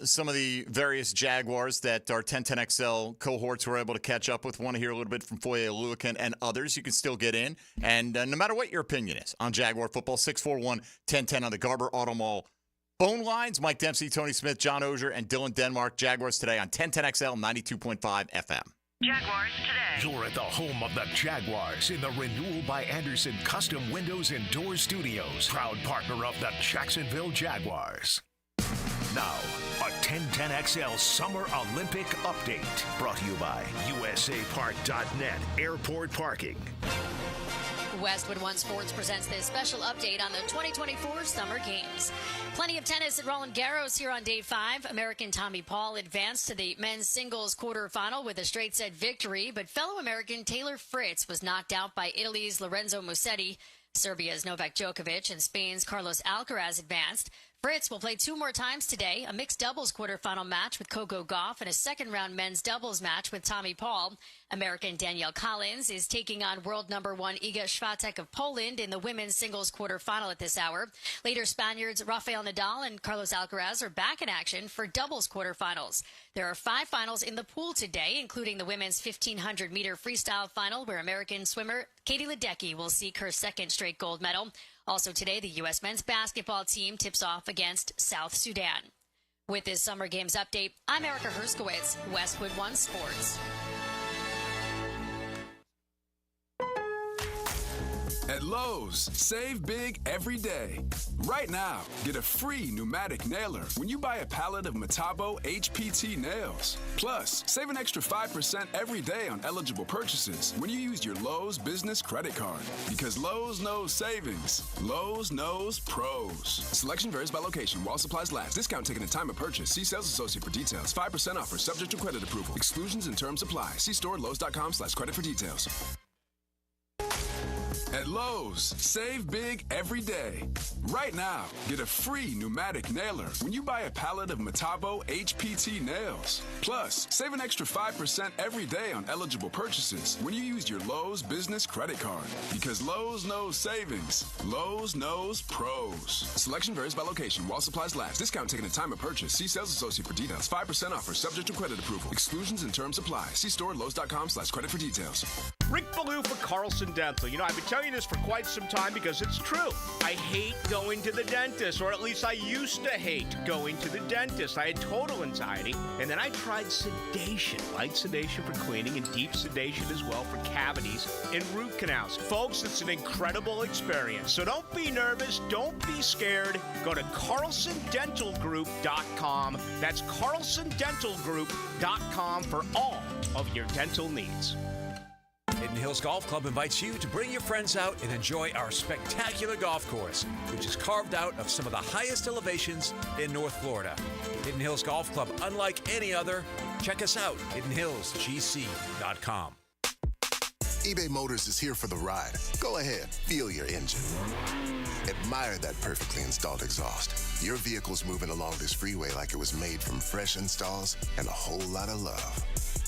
some of the various Jaguars that our 1010XL cohorts were able to catch up with. Want to hear a little bit from Foye Oluokun and others. You can still get in. And no matter what your opinion is on Jaguar football, 641-1010 on the Garber Auto Mall phone lines. Mike Dempsey, Tony Smith, John Ogier, and Dylan Denmark. Jaguars Today on 1010XL 92.5 FM. Jaguars Today. You're at the home of the Jaguars in the Renewal by Anderson Custom Windows and Doors Studios. Proud partner of the Jacksonville Jaguars. Now, a 1010XL Summer Olympic Update. Brought to you by USAPark.net Airport Parking. Westwood One Sports presents this special update on the 2024 Summer Games. Plenty of tennis at Roland Garros here on day 5. American Tommy Paul advanced to the men's singles quarterfinal with a straight set victory, but fellow American Taylor Fritz was knocked out by Italy's Lorenzo Musetti. Serbia's Novak Djokovic and Spain's Carlos Alcaraz advanced. Fritz will play 2 more times today, a mixed doubles quarterfinal match with Coco Gauff and a second-round men's doubles match with Tommy Paul. American Danielle Collins is taking on world number 1 Iga Swiatek of Poland in the women's singles quarterfinal at this hour. Later, Spaniards Rafael Nadal and Carlos Alcaraz are back in action for doubles quarterfinals. There are 5 finals in the pool today, including the women's 1,500-meter freestyle final, where American swimmer Katie Ledecky will seek her second straight gold medal. Also today, the U.S. men's basketball team tips off against South Sudan. With this Summer Games update, I'm Erica Herskowitz, Westwood One Sports. At Lowe's, save big every day. Right now, get a free pneumatic nailer when you buy a pallet of Metabo HPT nails. Plus, save an extra 5% every day on eligible purchases when you use your Lowe's business credit card. Because Lowe's knows savings. Lowe's knows pros. Selection varies by location while supplies last. Discount taken at time of purchase. See sales associate for details. 5% offer subject to credit approval. Exclusions and terms apply. See store Lowe's.com/credit for details. At Lowe's, save big every day. Right now, get a free pneumatic nailer when you buy a pallet of Metabo HPT nails. Plus, save an extra 5% every day on eligible purchases when you use your Lowe's business credit card. Because Lowe's knows savings. Lowe's knows pros. Selection varies by location while supplies last. Discount taken at time of purchase. See sales associate for details. 5% offer subject to credit approval. Exclusions and terms apply. See store Lowe's.com/credit for details. Rick Ballou for Carlson Dental. You know, I've been telling you this for quite some time because it's true. I hate going to the dentist, or at least I used to hate going to the dentist. I had total anxiety, and then I tried sedation, light sedation for cleaning and deep sedation as well for cavities and root canals. Folks, it's an incredible experience. So don't be nervous. Don't be scared. Go to CarlsonDentalGroup.com. That's CarlsonDentalGroup.com for all of your dental needs. Hidden Hills Golf Club invites you to bring your friends out and enjoy our spectacular golf course, which is carved out of some of the highest elevations in North Florida. Hidden Hills Golf Club, unlike any other. Check us out, hiddenhillsgc.com. eBay Motors is here for the ride. Go ahead, feel your engine. Admire that perfectly installed exhaust. Your vehicle's moving along this freeway like it was made from fresh installs and a whole lot of love.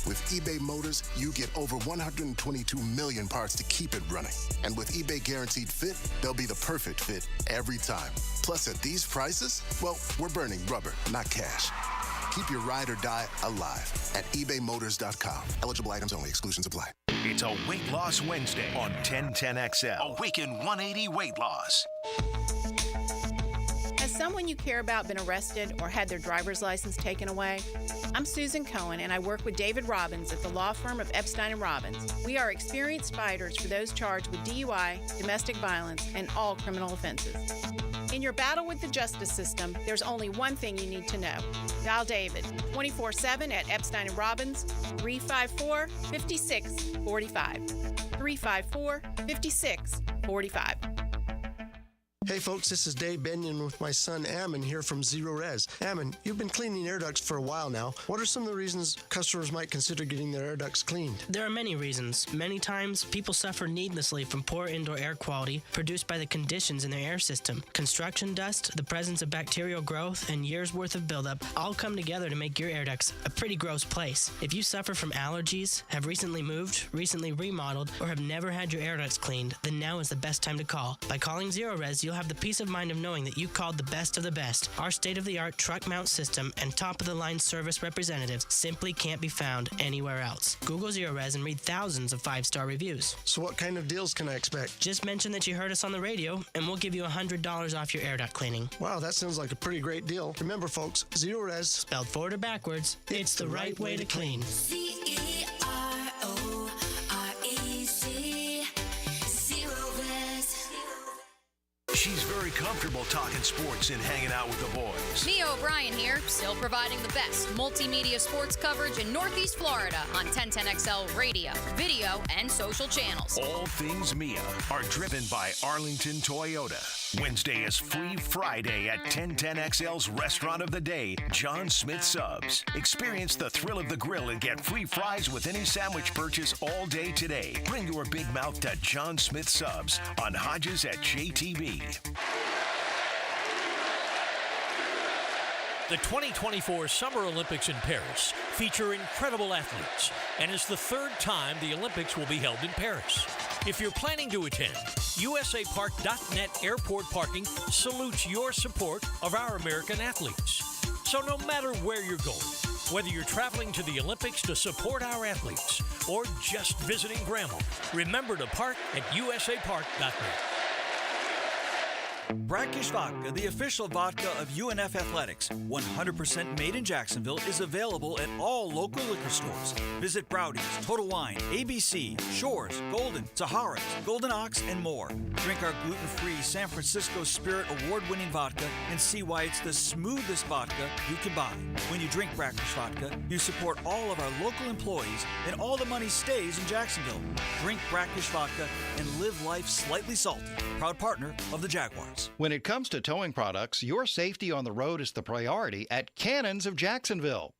With eBay Motors, you get over 122 million parts to keep it running. And with eBay Guaranteed Fit, they'll be the perfect fit every time. Plus, at these prices, well, we're burning rubber, not cash. Keep your ride or die alive at ebaymotors.com. Eligible items only. Exclusions apply. It's a Weight Loss Wednesday on 1010XL. Awaken 180 Weight Loss. Has someone you care about been arrested or had their driver's license taken away? I'm Susan Cohen, and I work with David Robbins at the law firm of Epstein & Robbins. We are experienced fighters for those charged with DUI, domestic violence, and all criminal offenses. In your battle with the justice system, there's only one thing you need to know. Dial David 24/7 at Epstein & Robbins, 354-5645. 354-5645. Hey folks, this is Dave Benyon with my son Ammon here from Zero Res. Ammon, you've been cleaning air ducts for a while now. What are some of the reasons customers might consider getting their air ducts cleaned? There are many reasons. Many times, people suffer needlessly from poor indoor air quality produced by the conditions in their air system. Construction dust, the presence of bacterial growth, and years' worth of buildup all come together to make your air ducts a pretty gross place. If you suffer from allergies, have recently moved, recently remodeled, or have never had your air ducts cleaned, then now is the best time to call. By calling Zero Res, you'll have the peace of mind of knowing that you called the best of the best. Our state-of-the-art truck mount system and top-of-the-line service representatives simply can't be found anywhere else. Google Zero Res and read thousands of 5-star reviews. So what kind of deals can I expect? Just mention that you heard us on the radio, and we'll give you $100 off your air duct cleaning. Wow, that sounds like a pretty great deal. Remember, folks, Zero Res, spelled forward or backwards, it's the right way to clean. She's very comfortable talking sports and hanging out with the boys. Mia O'Brien here, still providing the best multimedia sports coverage in Northeast Florida on 1010XL radio, video, and social channels. All things Mia are driven by Arlington Toyota. Wednesday is Free Friday at 1010XL's Restaurant of the Day, John Smith Subs. Experience the thrill of the grill and get free fries with any sandwich purchase all day today. Bring your big mouth to John Smith Subs on Hodges at JTB. The 2024 Summer Olympics in Paris feature incredible athletes, and it's the third time the Olympics will be held in Paris. If you're planning to attend, USAPark.net Airport Parking salutes your support of our American athletes. So no matter where you're going, whether you're traveling to the Olympics to support our athletes or just visiting Grandma, remember to park at USAPark.net. Brackish Vodka, the official vodka of UNF Athletics, 100% made in Jacksonville, is available at all local liquor stores. Visit Browdy's, Total Wine, ABC, Shores, Golden, Sahara's, Golden Ox, and more. Drink our gluten-free San Francisco Spirit award-winning vodka and see why it's the smoothest vodka you can buy. When you drink Brackish Vodka, you support all of our local employees, and all the money stays in Jacksonville. Drink Brackish Vodka and live life slightly salty. Proud partner of the Jaguars. When it comes to towing products, your safety on the road is the priority at Cannons of Jacksonville.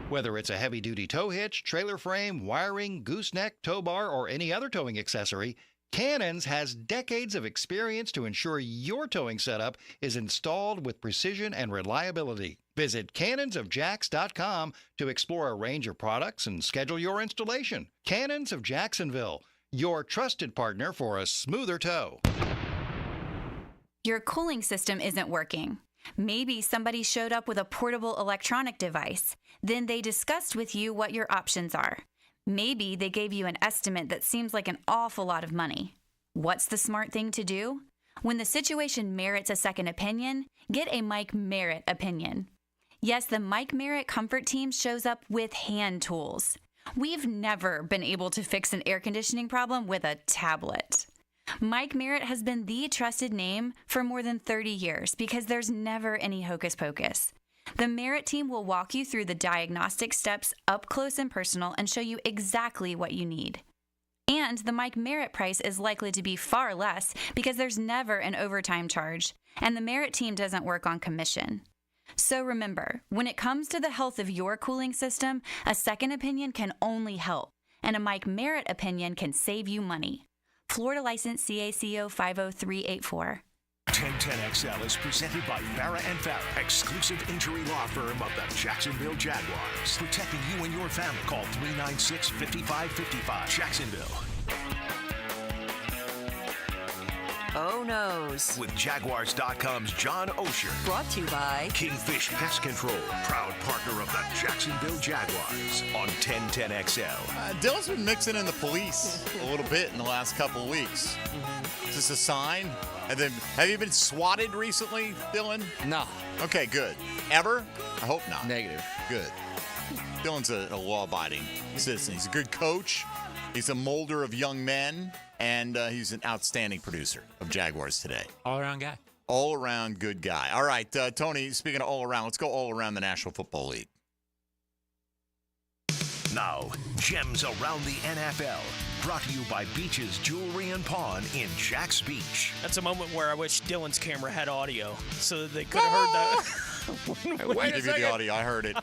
Whether it's a heavy-duty tow hitch, trailer frame, wiring, gooseneck, tow bar, or any other towing accessory, Cannons has decades of experience to ensure your towing setup is installed with precision and reliability. Visit cannonsofjax.com to explore a range of products and schedule your installation. Cannons of Jacksonville, your trusted partner for a smoother tow. Your cooling system isn't working. Maybe somebody showed up with a portable electronic device. Then they discussed with you what your options are. Maybe they gave you an estimate that seems like an awful lot of money. What's the smart thing to do? When the situation merits a second opinion, get a Mike Merritt opinion. Yes, the Mike Merritt Comfort Team shows up with hand tools. We've never been able to fix an air conditioning problem with a tablet. Mike Merritt has been the trusted name for more than 30 years because there's never any hocus pocus. The Merritt team will walk you through the diagnostic steps up close and personal and show you exactly what you need. And the Mike Merritt price is likely to be far less because there's never an overtime charge, and the Merritt team doesn't work on commission. So remember, when it comes to the health of your cooling system, a second opinion can only help, and a Mike Merritt opinion can save you money. Florida license CACO 50384. 1010XL is presented by Farah & Farah, exclusive injury law firm of the Jacksonville Jaguars. Protecting you and your family. Call 396-5555. Jacksonville. Oh No's. With Jaguars.com's John Osher. Brought to you by Kingfish Pest Control, proud partner of the Jacksonville Jaguars on 1010XL. Dylan's been mixing in the police a little bit in the last couple of weeks. Is this a sign? And then, have you been swatted recently, Dylan? No. Okay, good. Ever? I hope not. Negative. Good. Dylan's a law-abiding citizen. He's a good coach. He's a molder of young men. and he's an outstanding producer of Jaguars Today. All-around guy. All-around good guy. All right, Tony, speaking of all-around, let's go all around the National Football League. Now, gems around the NFL. Brought to you by Beach's Jewelry and Pawn in Jax Beach. That's a moment where I wish Dylan's camera had audio so that they could have heard that. Wait, give you the audio. I heard it.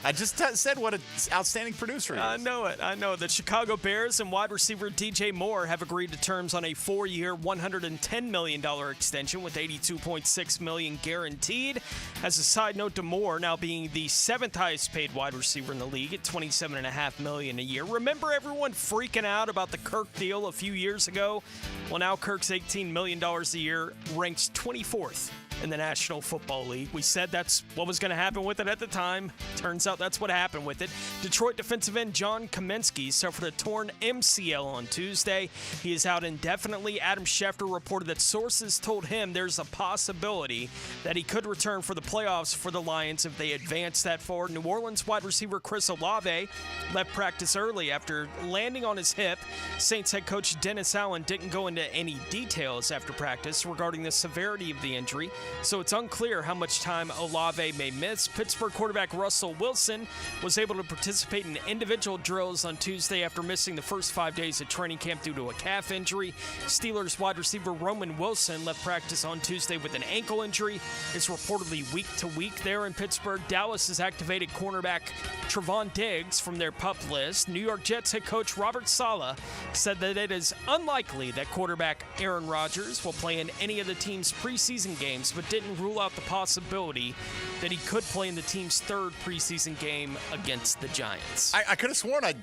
I just said what an outstanding producer he is. I know it. The Chicago Bears and wide receiver DJ Moore have agreed to terms on a 4-year, $110 million extension with $82.6 million guaranteed. As a side note to Moore, now being the 7th highest paid wide receiver in the league at $27.5 million a year. Remember everyone freaking out about the Kirk deal a few years ago? Well, now Kirk's $18 million a year ranks 24th in the National Football League. We said that's what was going to happen with it at the time. Turns out that's what happened with it. Detroit defensive end John Kaminsky suffered a torn MCL on Tuesday. He is out indefinitely. Adam Schefter reported that sources told him there's a possibility that he could return for the playoffs for the Lions if they advance that far. New Orleans wide receiver Chris Olave left practice early after landing on his hip. Saints head coach Dennis Allen didn't go into any details after practice regarding the severity of the injury, so it's unclear how much time Olave may miss. Pittsburgh quarterback Russell Wilson was able to participate in individual drills on Tuesday after missing the first 5 days of training camp due to a calf injury. Steelers wide receiver Roman Wilson left practice on Tuesday with an ankle injury. It's reportedly week to week there in Pittsburgh. Dallas has activated cornerback Trevon Diggs from their PUP list. New York Jets head coach Robert Saleh said that it is unlikely that quarterback Aaron Rodgers will play in any of the team's preseason games, but didn't rule out the possibility that he could play in the team's third preseason game against the Giants. I could have sworn I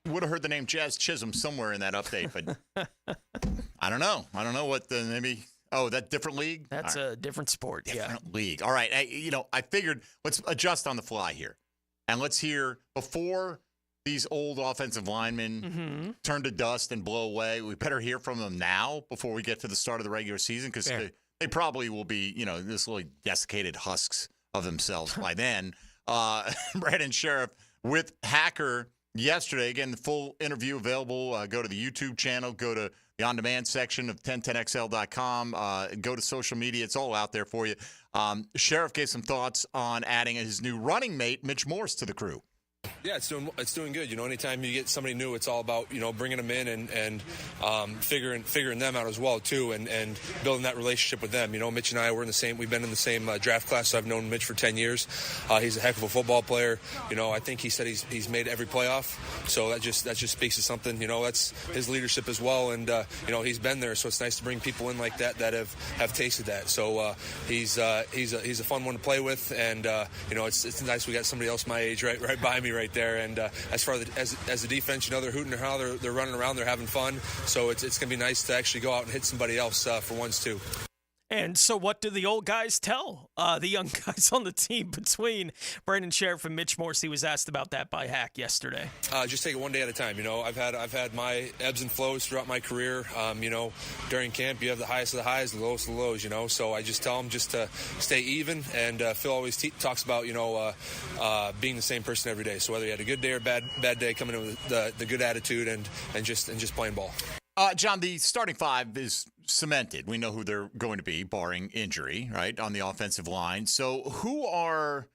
would have heard the name Jazz Chisholm somewhere in that update, but I don't know. I don't know what the maybe. Oh, that different league? That's a different sport. Different league. All right. I figured let's adjust on the fly here, and let's hear before these old offensive linemen turn to dust and blow away. We better hear from them now before we get to the start of the regular season because they probably will be, this little desiccated husks of themselves by then. Brandon Sheriff with Hacker yesterday. Again, the full interview available. Go to the YouTube channel. Go to the on-demand section of 1010XL.com. Go to social media. It's all out there for you. Sheriff gave some thoughts on adding his new running mate, Mitch Morse, to the crew. Yeah, it's doing good. Anytime you get somebody new, it's all about bringing them in and figuring them out as well too, and building that relationship with them. Mitch and I we've been in the same draft class. So I've known Mitch for 10 years. He's a heck of a football player. I think he said he's made every playoff. So that just speaks to something. That's his leadership as well, and he's been there. So it's nice to bring people in like that have tasted that. So he's a fun one to play with, and it's nice we got somebody else my age right by me right there. And as far as the defense, they're hooting and hollering, they're running around, they're having fun. So it's going to be nice to actually go out and hit somebody else for once too. And so what do the old guys tell the young guys on the team between Brandon Sheriff and Mitch Morse? He was asked about that by Hack yesterday. Just take it one day at a time. I've had my ebbs and flows throughout my career. During camp, you have the highest of the highs, the lowest of the lows. So I just tell them just to stay even. And Phil always talks about being the same person every day. So whether you had a good day or bad day, coming in with the good attitude and just playing ball. John, the starting five is cemented. We know who they're going to be, barring injury, right, on the offensive line. So who are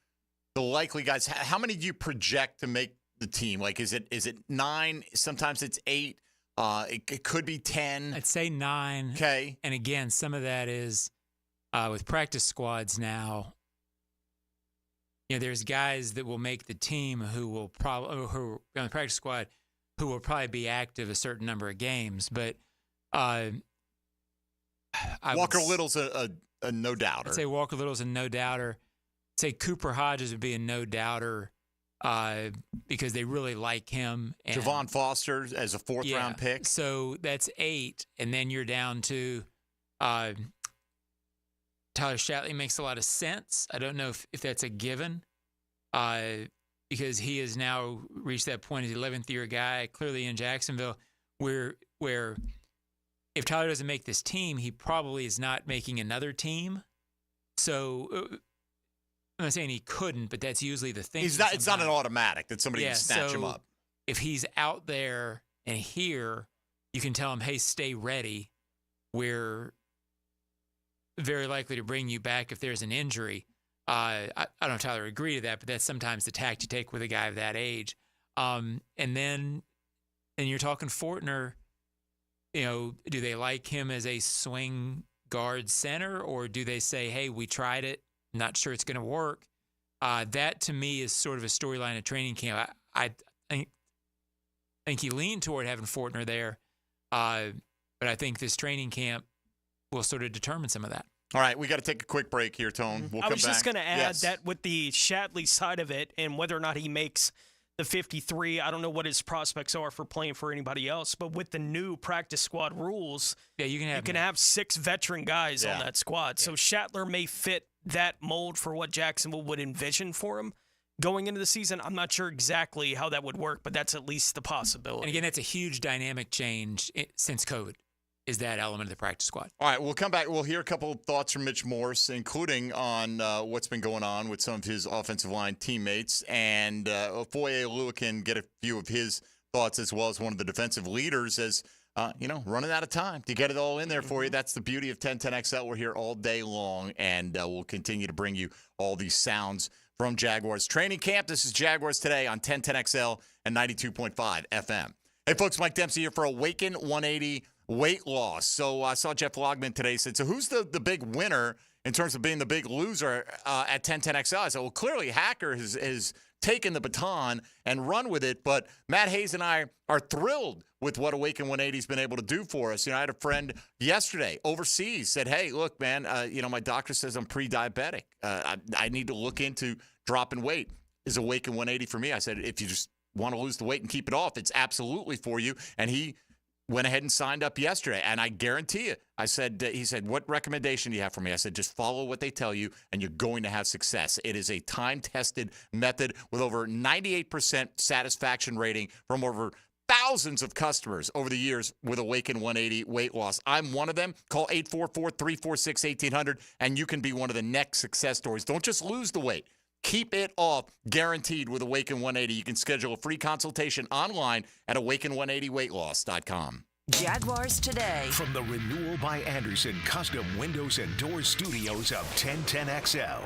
the likely guys? How many do you project to make the team? Like, is it 9? Sometimes it's 8. It could be 10. I'd say 9. Okay. And again, some of that is with practice squads now. There's guys that will make the team who are on the practice squad who will probably be active a certain number of games. But Walker Little's a no-doubter. I'd say Walker Little's a no-doubter. I'd say Cooper Hodges would be a no-doubter because they really like him. And Javon Foster as a fourth-round pick. So that's 8. And then you're down to Tyler Shatley makes a lot of sense. I don't know if that's a given. Because he has now reached that point as 11th-year guy, clearly in Jacksonville, where if Tyler doesn't make this team, he probably is not making another team. So I'm not saying he couldn't, but that's usually the thing. It's not an automatic that somebody can snatch him up. If he's out there and here, you can tell them, hey, stay ready. We're very likely to bring you back if there's an injury. I don't know if Tyler would agree to that, but that's sometimes the tact you take with a guy of that age. And then you're talking Fortner, do they like him as a swing guard center, or do they say, hey, we tried it, not sure it's going to work? That to me is sort of a storyline of training camp. I think he leaned toward having Fortner there, but I think this training camp will sort of determine some of that. All right, we got to take a quick break here, Tone. We'll come back. I was just going to add that with the Shadley side of it and whether or not he makes the 53, I don't know what his prospects are for playing for anybody else, but with the new practice squad rules, you can have 6 veteran guys on that squad. So Shatler may fit that mold for what Jacksonville would envision for him going into the season. I'm not sure exactly how that would work, but that's at least the possibility. And again, that's a huge dynamic change since COVID, is that element of the practice squad. All right, we'll come back. We'll hear a couple of thoughts from Mitch Morse, including on what's been going on with some of his offensive line teammates. And Foye Oluwa can get a few of his thoughts as well as one of the defensive leaders as, running out of time to get it all in there for you. That's the beauty of 1010XL. We're here all day long, and we'll continue to bring you all these sounds from Jaguars training camp. This is Jaguars Today on 1010XL and 92.5 FM. Hey, folks, Mike Dempsey here for Awaken 180 Weight Loss. So I saw Jeff Logman today said, so who's the big winner in terms of being the big loser at 1010XL? I said, well, clearly Hacker has taken the baton and run with it, but Matt Hayes and I are thrilled with what Awaken 180 has been able to do for us. I had a friend yesterday overseas said, hey, look, man, my doctor says I'm pre-diabetic. I need to look into dropping weight. Is Awaken 180 for me? I said, if you just want to lose the weight and keep it off, it's absolutely for you. And he went ahead and signed up yesterday, and I guarantee you, he said, what recommendation do you have for me? I said, just follow what they tell you, and you're going to have success. It is a time-tested method with over 98% satisfaction rating from over thousands of customers over the years with Awaken 180 Weight Loss. I'm one of them. Call 844-346-1800, and you can be one of the next success stories. Don't just lose the weight. Keep it off, guaranteed, with Awaken 180. You can schedule a free consultation online at awaken180weightloss.com. Jaguars Today. From the Renewal by Anderson Custom Windows and Doors Studios of 1010XL.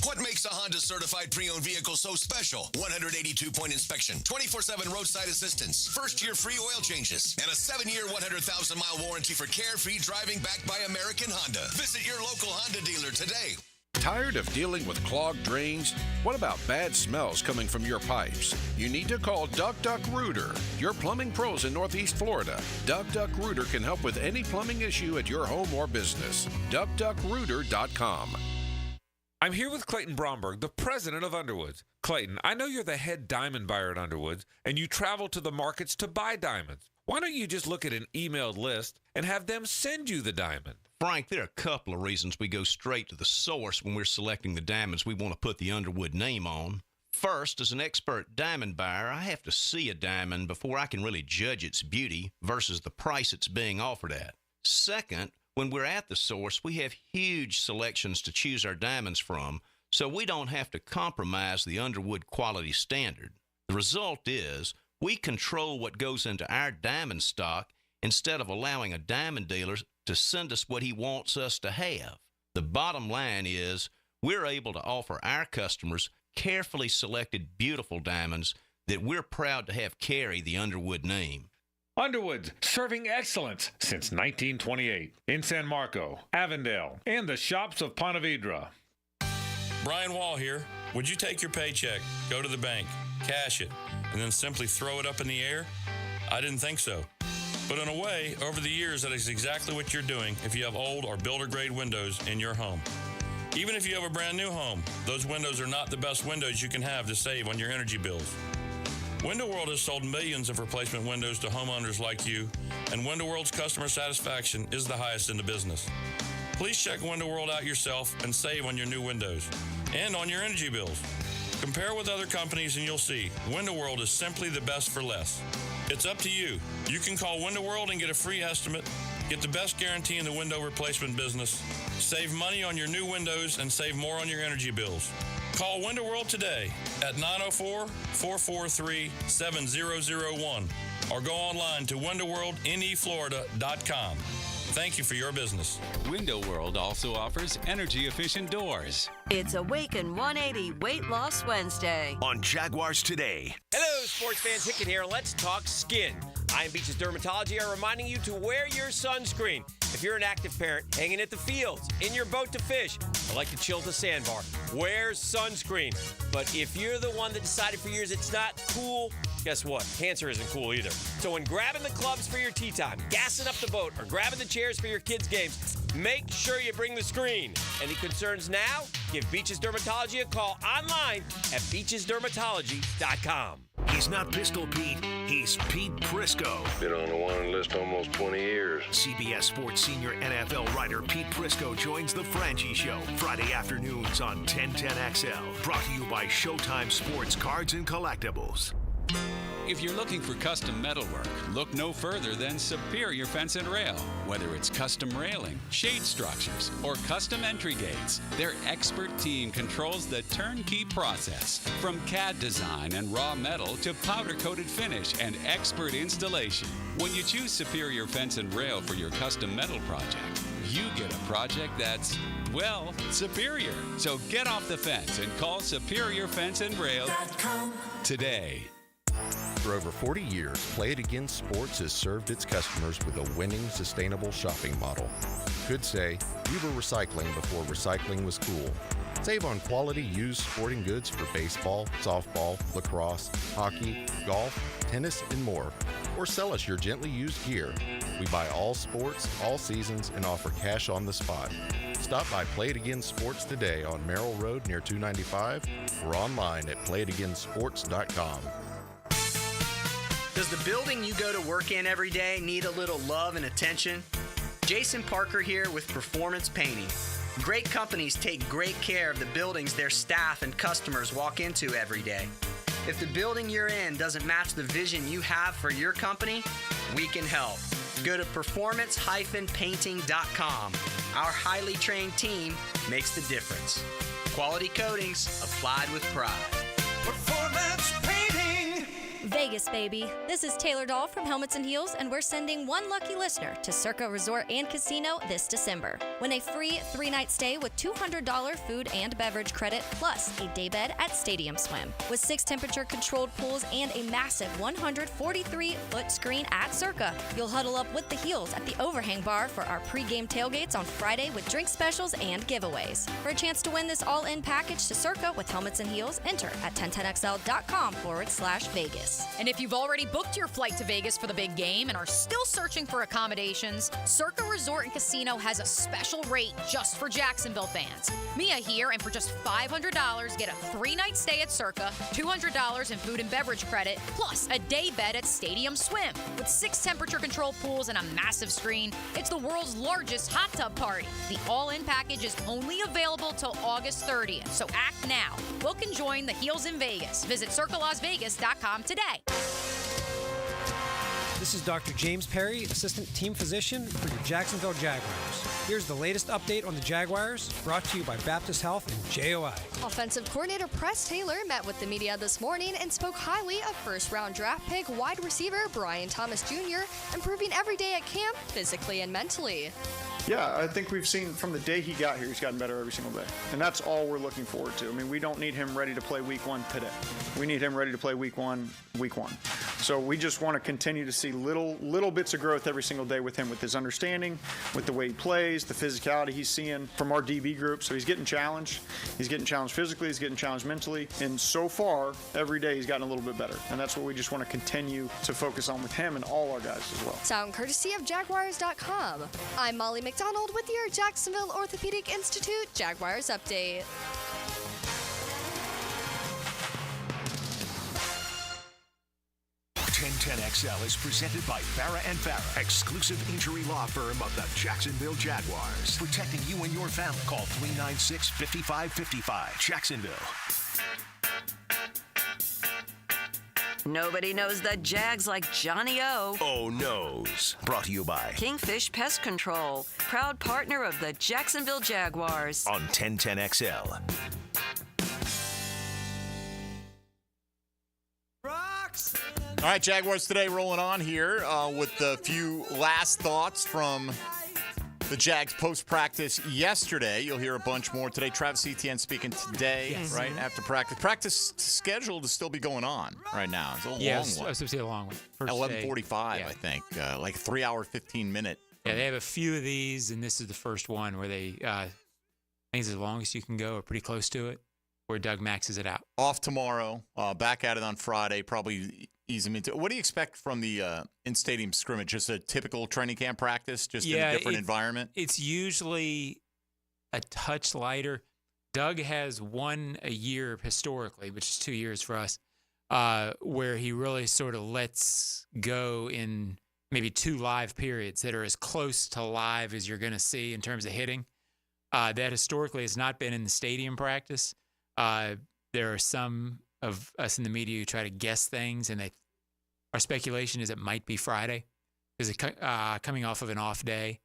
What makes a Honda certified pre-owned vehicle so special? 182-point inspection, 24/7 roadside assistance, first-year free oil changes, and a 7-year, 100,000-mile warranty for carefree driving backed by American Honda. Visit your local Honda dealer today. Tired of dealing with clogged drains? What about bad smells coming from your pipes? You need to call Duck Duck Rooter, your plumbing pros in Northeast Florida. Duck Duck Rooter can help with any plumbing issue at your home or business. DuckDuckRooter.com. I'm here with Clayton Bromberg, the president of Underwoods. Clayton, I know you're the head diamond buyer at Underwoods, and you travel to the markets to buy diamonds. Why don't you just look at an emailed list and have them send you the diamond? Frank, there are a couple of reasons we go straight to the source when we're selecting the diamonds we want to put the Underwood name on. First, as an expert diamond buyer, I have to see a diamond before I can really judge its beauty versus the price it's being offered at. Second, when we're at the source, we have huge selections to choose our diamonds from, so we don't have to compromise the Underwood quality standard. The result is we control what goes into our diamond stock instead of allowing a diamond dealer to send us what he wants us to have. The bottom line is we're able to offer our customers carefully selected, beautiful diamonds that we're proud to have carry the Underwood name. Underwood, serving excellence since 1928 in San Marco, Avondale, and the shops of Ponte Vedra. Brian Wall here. Would you take your paycheck, go to the bank, cash it, and then simply throw it up in the air? I didn't think so. But in a way, over the years, that is exactly what you're doing if you have old or builder-grade windows in your home. Even if you have a brand new home, those windows are not the best windows you can have to save on your energy bills. Window World has sold millions of replacement windows to homeowners like you, and Window World's customer satisfaction is the highest in the business. Please check Window World out yourself and save on your new windows and on your energy bills. Compare with other companies and you'll see Window World is simply the best for less. It's up to you. You can call Window World and get a free estimate, get the best guarantee in the window replacement business, save money on your new windows, and save more on your energy bills. Call Window World today at 904-443-7001 or go online to windowworldneflorida.com. Thank you for your business. Window World also offers energy-efficient doors. It's Awaken 180 Weight Loss Wednesday on Jaguars Today. Hello, sports fans. Hicken here. Let's talk skin. I Am Beaches Dermatology are reminding you to wear your sunscreen. If you're an active parent hanging at the fields, in your boat to fish, or like to chill at the sandbar, wear sunscreen. But if you're the one that decided for years it's not cool, guess what? Cancer isn't cool either. So when grabbing the clubs for your tea time, gassing up the boat, or grabbing the chairs for your kids' games, make sure you bring the screen. Any concerns now? Give Beaches Dermatology a call online at beachesdermatology.com. He's not Pistol Pete, he's Pete Prisco. Been on the wanted list almost 20 years. CBS Sports senior NFL writer Pete Prisco joins the Franchi Show Friday afternoons on 1010XL. Brought to you by Showtime Sports Cards and Collectibles. If you're looking for custom metalwork, look no further than Superior Fence and Rail. Whether it's custom railing, shade structures, or custom entry gates, their expert team controls the turnkey process. From CAD design and raw metal to powder-coated finish and expert installation. When you choose Superior Fence and Rail for your custom metal project, you get a project that's, well, superior. So get off the fence and call Superior Fence and Rail today. For over 40 years, Play It Again Sports has served its customers with a winning, sustainable shopping model. Could say, we were recycling before recycling was cool. Save on quality used sporting goods for baseball, softball, lacrosse, hockey, golf, tennis, and more. Or sell us your gently used gear. We buy all sports, all seasons, and offer cash on the spot. Stop by Play It Again Sports today on Merrill Road near 295 or online at playitagainsports.com. Does the building you go to work in every day need a little love and attention? Jason Parker here with Performance Painting. Great companies take great care of the buildings their staff and customers walk into every day. If the building you're in doesn't match the vision you have for your company, we can help. Go to performance-painting.com. Our highly trained team makes the difference. Quality coatings applied with pride. Performance Painting! Vegas, baby. This is Taylor Dahl from Helmets and Heels, and we're sending one lucky listener to Circa Resort and Casino this December. Win a free 3-night stay with $200 food and beverage credit, plus a daybed at Stadium Swim. With 6 temperature-controlled pools and a massive 143-foot screen at Circa, you'll huddle up with the Heels at the Overhang Bar for our pregame tailgates on Friday with drink specials and giveaways. For a chance to win this all-in package to Circa with Helmets and Heels, enter at 1010xl.com/Vegas. And if you've already booked your flight to Vegas for the big game and are still searching for accommodations, Circa Resort and Casino has a special rate just for Jacksonville fans. Mia here, and for just $500, get a 3-night stay at Circa, $200 in food and beverage credit, plus a day bed at Stadium Swim. With 6 temperature-controlled pools and a massive screen, it's the world's largest hot tub party. The all-in package is only available till August 30th, so act now. Book and join the Heels in Vegas. Visit CircaLasVegas.com today. This is Dr. James Perry, Assistant Team Physician for your Jacksonville Jaguars. Here's the latest update on the Jaguars, brought to you by Baptist Health and JOI. Offensive coordinator Press Taylor met with the media this morning and spoke highly of first-round draft pick wide receiver Brian Thomas Jr., improving every day at camp, physically and mentally. Yeah, I think we've seen from the day he got here, he's gotten better every single day. And that's all we're looking forward to. I mean, we don't need him ready to play week 1 today. We need him ready to play week one. So we just want to continue to see little bits of growth every single day with him, with his understanding, with the way he plays, the physicality he's seeing from our DB group. So he's getting challenged. He's getting challenged physically. He's getting challenged mentally. And so far, every day he's gotten a little bit better. And that's what we just want to continue to focus on with him and all our guys as well. Sound courtesy of Jaguars.com. I'm Molly McDonald with your Jacksonville Orthopedic Institute Jaguars Update. XL is presented by Farah & Farah, exclusive injury law firm of the Jacksonville Jaguars. Protecting you and your family. Call 396-5555. Jacksonville. Nobody knows the Jags like Johnny O. Oh, knows. Brought to you by Kingfish Pest Control, proud partner of the Jacksonville Jaguars. On 1010XL. All right, Jaguars Today rolling on here with a few last thoughts from the Jags post-practice yesterday. You'll hear a bunch more today. Travis Etienne speaking today, right after practice. Practice scheduled to still be going on right now. It's a long one. I was supposed to say a long one. 11:45, I think. Like 3-hour, 15-minute. Yeah, they have a few of these, and this is the first one where they, I think it's the longest you can go, or pretty close to it, where Doug maxes it out. Off tomorrow, back at it on Friday, probably ease them into. What do you expect from the in-stadium scrimmage? Just a typical training camp practice, just in a different environment? It's usually a touch lighter. Doug has one a year historically, which is 2 years for us, where he really sort of lets go in maybe 2 live periods that are as close to live as you're going to see in terms of hitting. That historically has not been in the stadium practice. There are some of us in the media who try to guess things, and our speculation is it might be Friday because coming off of an off day.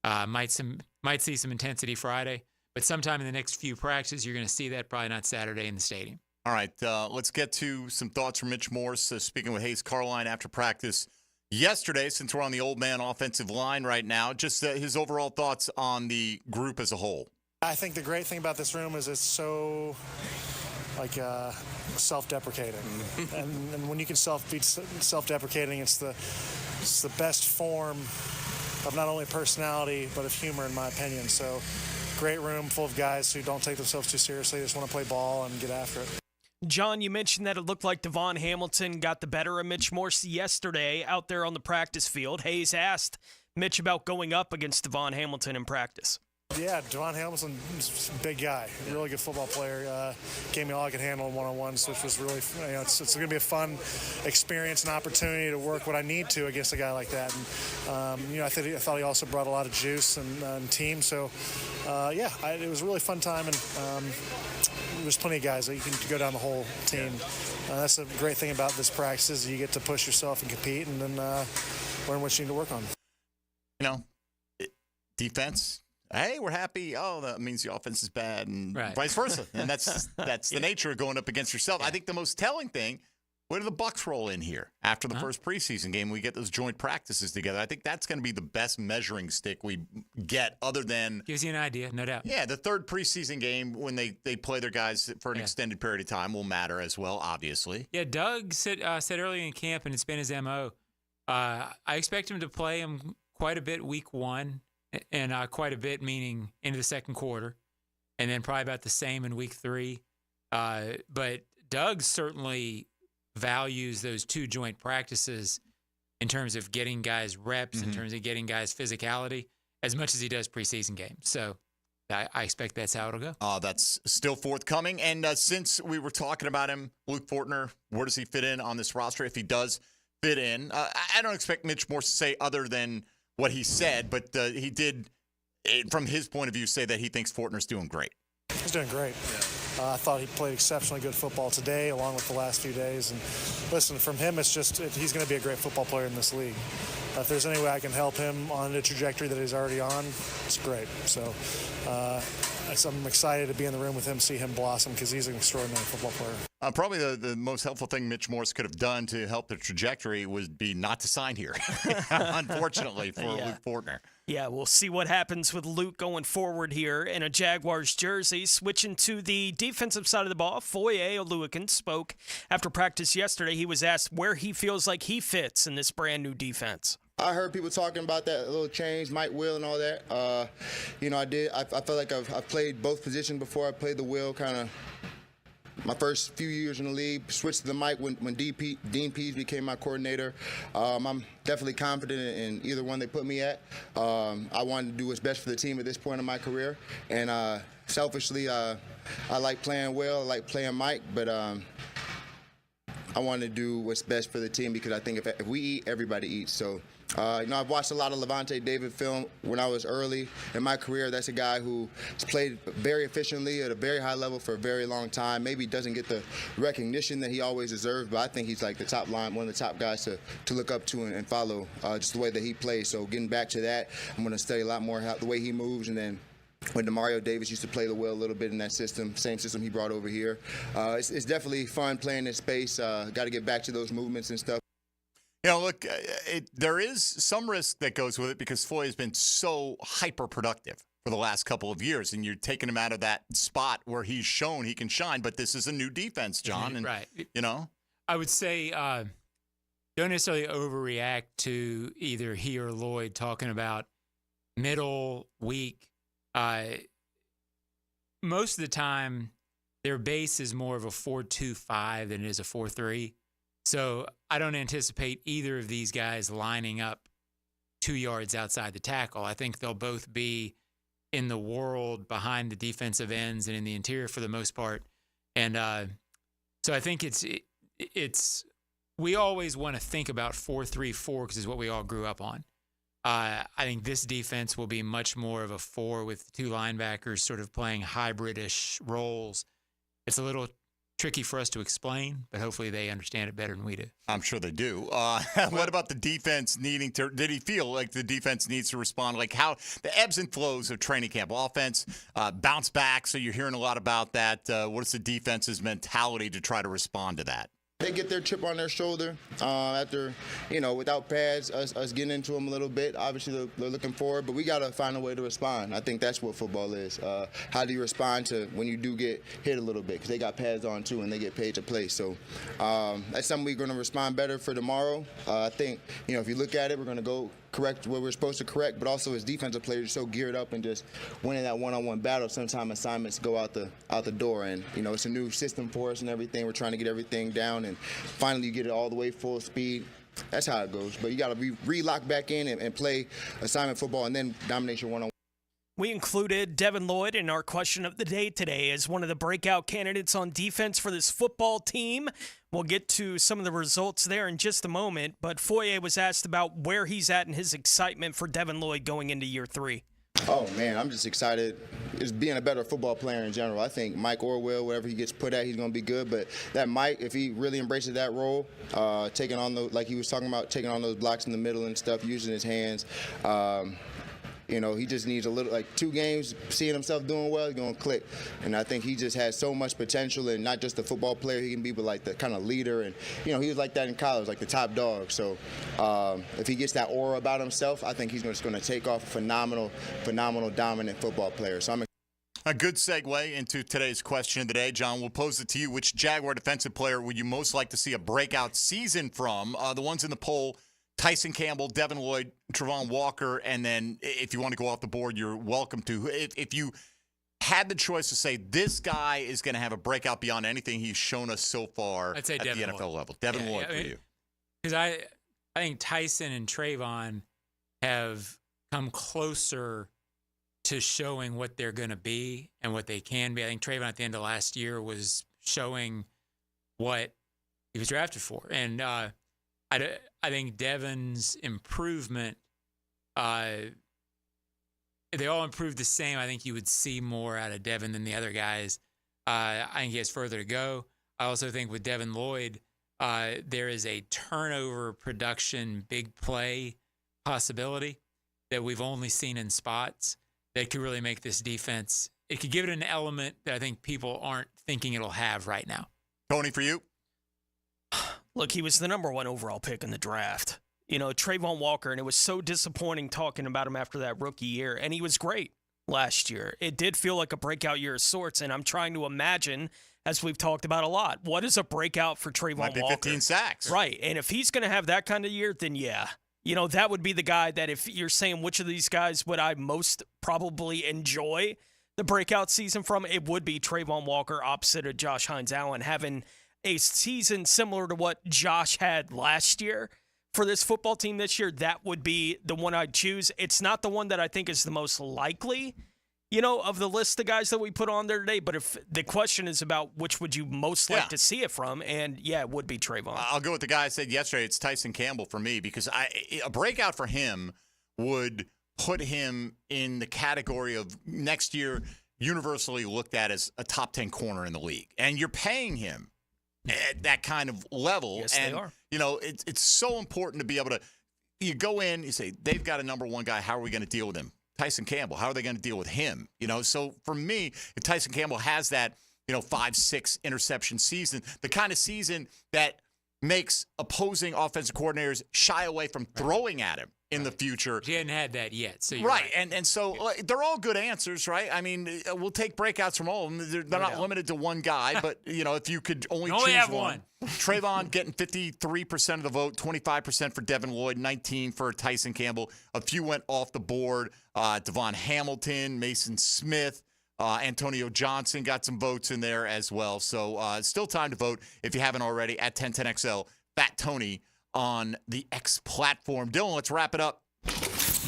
Might see some intensity Friday, but sometime in the next few practices, you're going to see that, probably not Saturday in the stadium. All right, let's get to some thoughts from Mitch Morse, speaking with Hayes Carline after practice yesterday, since we're on the old man offensive line right now. Just his overall thoughts on the group as a whole. I think the great thing about this room is it's so self-deprecating, and when you can be self-deprecating, it's the best form of not only personality but of humor, in my opinion. So, great room full of guys who don't take themselves too seriously, just want to play ball and get after it. John, you mentioned that it looked like Devon Hamilton got the better of Mitch Morse yesterday out there on the practice field. Hayes asked Mitch about going up against Devon Hamilton in practice. Yeah, Devon Hamilton's a big guy, really good football player. Gave me all I could handle in one-on-ones, which was really, it's going to be a fun experience and opportunity to work what I need to against a guy like that. And, I thought he also brought a lot of juice and team. So, it was a really fun time, and there's plenty of guys that you can go down the whole team. That's the great thing about this practice is you get to push yourself and compete, and then learn what you need to work on. Defense. Hey, we're happy. Oh, that means the offense is bad, and vice versa. And that's the nature of going up against yourself. I think the most telling thing, where do the Bucs roll in here after the first preseason game? We get those joint practices together. I think that's going to be the best measuring stick we get, other than gives you an idea, no doubt. Yeah, the third preseason game when they play their guys for an extended period of time will matter as well, obviously. Yeah, Doug said earlier in camp, and it's been his MO. I expect him to play him quite a bit week 1. And quite a bit, meaning into the second quarter, and then probably about the same in week 3. But Doug certainly values those 2 joint practices in terms of getting guys reps, in terms of getting guys physicality, as much as he does preseason games. So I expect that's how it'll go. That's still forthcoming. And since we were talking about him, Luke Fortner, where does he fit in on this roster if he does fit in? I don't expect Mitch Morse to say other than what he said, but he did, from his point of view, say that he thinks Fortner's doing great. He's doing great. I thought he played exceptionally good football today, along with the last few days. And listen, from him, it's just he's going to be a great football player in this league. If there's any way I can help him on the trajectory that he's already on, it's great. So I'm excited to be in the room with him, see him blossom, because he's an extraordinary football player. Probably the most helpful thing Mitch Morse could have done to help the trajectory would be not to sign here, unfortunately, for Luke Fortner. Yeah, we'll see what happens with Luke going forward here in a Jaguars jersey. Switching to the defensive side of the ball, Foye Oluokun spoke after practice yesterday. He was asked where he feels like he fits in this brand-new defense. I heard people talking about that little change, Mike Will and all that. I feel like I've played both positions before. I played the Will kind of my first few years in the league, switched to the mic when Dean Pease became my coordinator. I'm definitely confident in either one they put me at. I wanted to do what's best for the team at this point in my career. And selfishly, I like playing Will, I like playing Mike, but I want to do what's best for the team because I think if we eat, everybody eats. So, I've watched a lot of Levante David film when I was early in my career. That's a guy who's played very efficiently at a very high level for a very long time. Maybe doesn't get the recognition that he always deserved, but I think he's like the top line, one of the top guys to look up to and follow, just the way that he plays. So getting back to that, I'm going to study a lot more how the way he moves, and then when DeMario Davis used to play the Will a little bit in that system, same system he brought over here. It's definitely fun playing in space. Got to get back to those movements and stuff. Look, there is some risk that goes with it because Foye has been so hyper-productive for the last couple of years, and you're taking him out of that spot where he's shown he can shine. But this is a new defense, John. And, right. I would say don't necessarily overreact to either he or Lloyd talking about middle, weak. Most of the time, their base is more of a 4-2-5 than it is a 4-3. So I don't anticipate either of these guys lining up 2 yards outside the tackle. I think they'll both be in the world behind the defensive ends and in the interior for the most part. And so I think it's we always want to think about 4-3-4 because it's what we all grew up on. I think this defense will be much more of a 4 with 2 linebackers sort of playing hybridish roles. It's a little tricky for us to explain, but hopefully they understand it better than we do. I'm sure they do. What about the defense needing to – did he feel like the defense needs to respond? Like how the ebbs and flows of training camp, offense, bounce back, so you're hearing a lot about that. What is the defense's mentality to try to respond to that? They get their chip on their shoulder after, without pads, us getting into them a little bit. Obviously, they're looking forward, but we got to find a way to respond. I think that's what football is. How do you respond to when you do get hit a little bit? Because they got pads on, too, and they get paid to play. So that's something we're going to respond better for tomorrow. I think, if you look at it, we're going to go correct what we're supposed to correct, but also as defensive players, you're so geared up and just winning that one-on-one battle. Sometimes assignments go out the door, and it's a new system for us and everything. We're trying to get everything down, and finally you get it all the way full speed. That's how it goes. But you got to re-lock back in and play assignment football, and then dominate your one-on-one. We included Devin Lloyd in our question of the day today as one of the breakout candidates on defense for this football team. We'll get to some of the results there in just a moment, but Foye was asked about where he's at in his excitement for Devin Lloyd going into year 3. Oh, man, I'm just excited. Just being a better football player in general. I think Mike Orwell, whatever he gets put at, he's going to be good. But that Mike, if he really embraces that role, taking on like he was talking about, taking on those blocks in the middle and stuff, using his hands, he just needs a little, 2 games, seeing himself doing well, he's going to click. And I think he just has so much potential, and not just a football player he can be, but the kind of leader. And, he was like that in college, like the top dog. So if he gets that aura about himself, I think he's just going to take off a phenomenal, dominant football player. So I'm a good segue into today's question of the day. John, we'll pose it to you. Which Jaguar defensive player would you most like to see a breakout season from? The ones in the poll: Tyson Campbell, Devin Lloyd, Travon Walker, and then if you want to go off the board, you're welcome to. If you had the choice to say this guy is going to have a breakout beyond anything he's shown us so far I'd say at Devin the NFL Lloyd. level, Devin Lloyd for you. Because I think Tyson and Travon have come closer to showing what they're going to be and what they can be. I think Travon at the end of last year was showing what he was drafted for. And I think Devin's improvement, they all improved the same. I think you would see more out of Devin than the other guys. I think he has further to go. I also think with Devin Lloyd, there is a turnover production big play possibility that we've only seen in spots that could really make this defense. It could give it an element that I think people aren't thinking it'll have right now. Tony, for you? Look, he was the number 1 overall pick in the draft. Travon Walker, and it was so disappointing talking about him after that rookie year, and he was great last year. It did feel like a breakout year of sorts, and I'm trying to imagine, as we've talked about a lot, what is a breakout for Travon Might be Walker? 15 sacks. Right, and if he's going to have that kind of year, then yeah. That would be the guy that if you're saying which of these guys would I most probably enjoy the breakout season from, it would be Travon Walker opposite of Josh Hines-Allen, having a season similar to what Josh had last year for this football team this year. That would be the one I'd choose. It's not the one that I think is the most likely, of the list of guys that we put on there today. But if the question is about which would you most like to see it from, and yeah, it would be Travon. I'll go with the guy I said yesterday. It's Tyson Campbell for me because a breakout for him would put him in the category of next year universally looked at as a top 10 corner in the league. And you're paying him at that kind of level. Yes, and, they are. It's so important to be able to – you go in, you say, they've got a number 1 guy. How are we going to deal with him? Tyson Campbell, how are they going to deal with him? So for me, if Tyson Campbell has that, 5-6 interception season, the kind of season that makes opposing offensive coordinators shy away from throwing at him in the future. He hadn't had that yet. So right. And so they're all good answers, right? I mean, we'll take breakouts from all of them. They're not limited to one guy, but, if you could only choose have one. Trayvon getting 53% of the vote, 25% for Devin Lloyd, 19% for Tyson Campbell. A few went off the board. Devon Hamilton, Mason Smith, Antonio Johnson got some votes in there as well. So still time to vote if you haven't already at 1010XL, Fat Tony on the X platform. Dylan, let's wrap it up.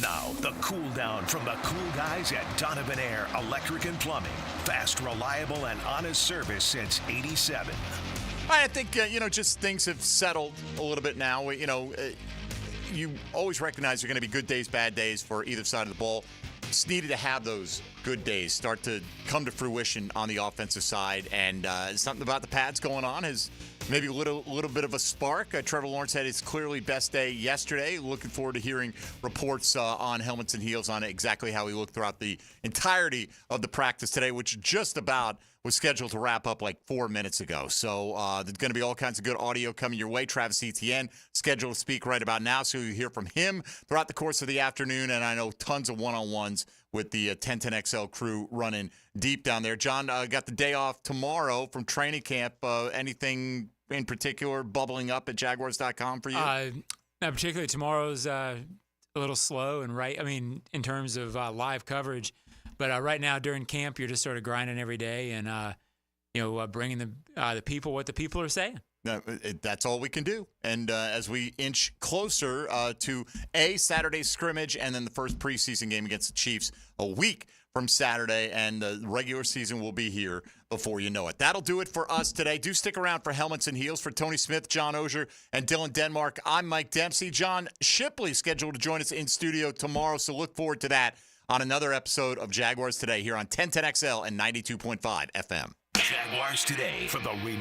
Now, the cool down from the cool guys at Donovan Air Electric and Plumbing. Fast, reliable, and honest service since 87. I think, just things have settled a little bit now. You always recognize there are going to be good days, bad days for either side of the ball. Just needed to have those good days start to come to fruition on the offensive side, and something about the pads going on has maybe a little bit of a spark. Trevor Lawrence had his clearly best day yesterday. Looking forward to hearing reports on Helmets and Heels on exactly how he looked throughout the entirety of the practice today, which just about was scheduled to wrap up like 4 minutes ago. So there's going to be all kinds of good audio coming your way. Travis Etienne scheduled to speak right about now, so you hear from him throughout the course of the afternoon, and I know tons of one-on-ones with the 1010XL crew running deep down there. John, got the day off tomorrow from training camp. Anything in particular bubbling up at Jaguars.com for you? No, particularly tomorrow's a little slow and in terms of live coverage. But right now during camp, you're just sort of grinding every day and, bringing the people what the people are saying. That's all we can do. And as we inch closer to Saturday's scrimmage and then the first preseason game against the Chiefs a week from Saturday, and the regular season will be here before you know it. That'll do it for us today. Do stick around for Helmets and Heels. For Tony Smith, John Ogier, and Dylan Denmark, I'm Mike Dempsey. John Shipley scheduled to join us in studio tomorrow, so look forward to that on another episode of Jaguars Today here on 1010XL and 92.5 FM. Jaguars Today for the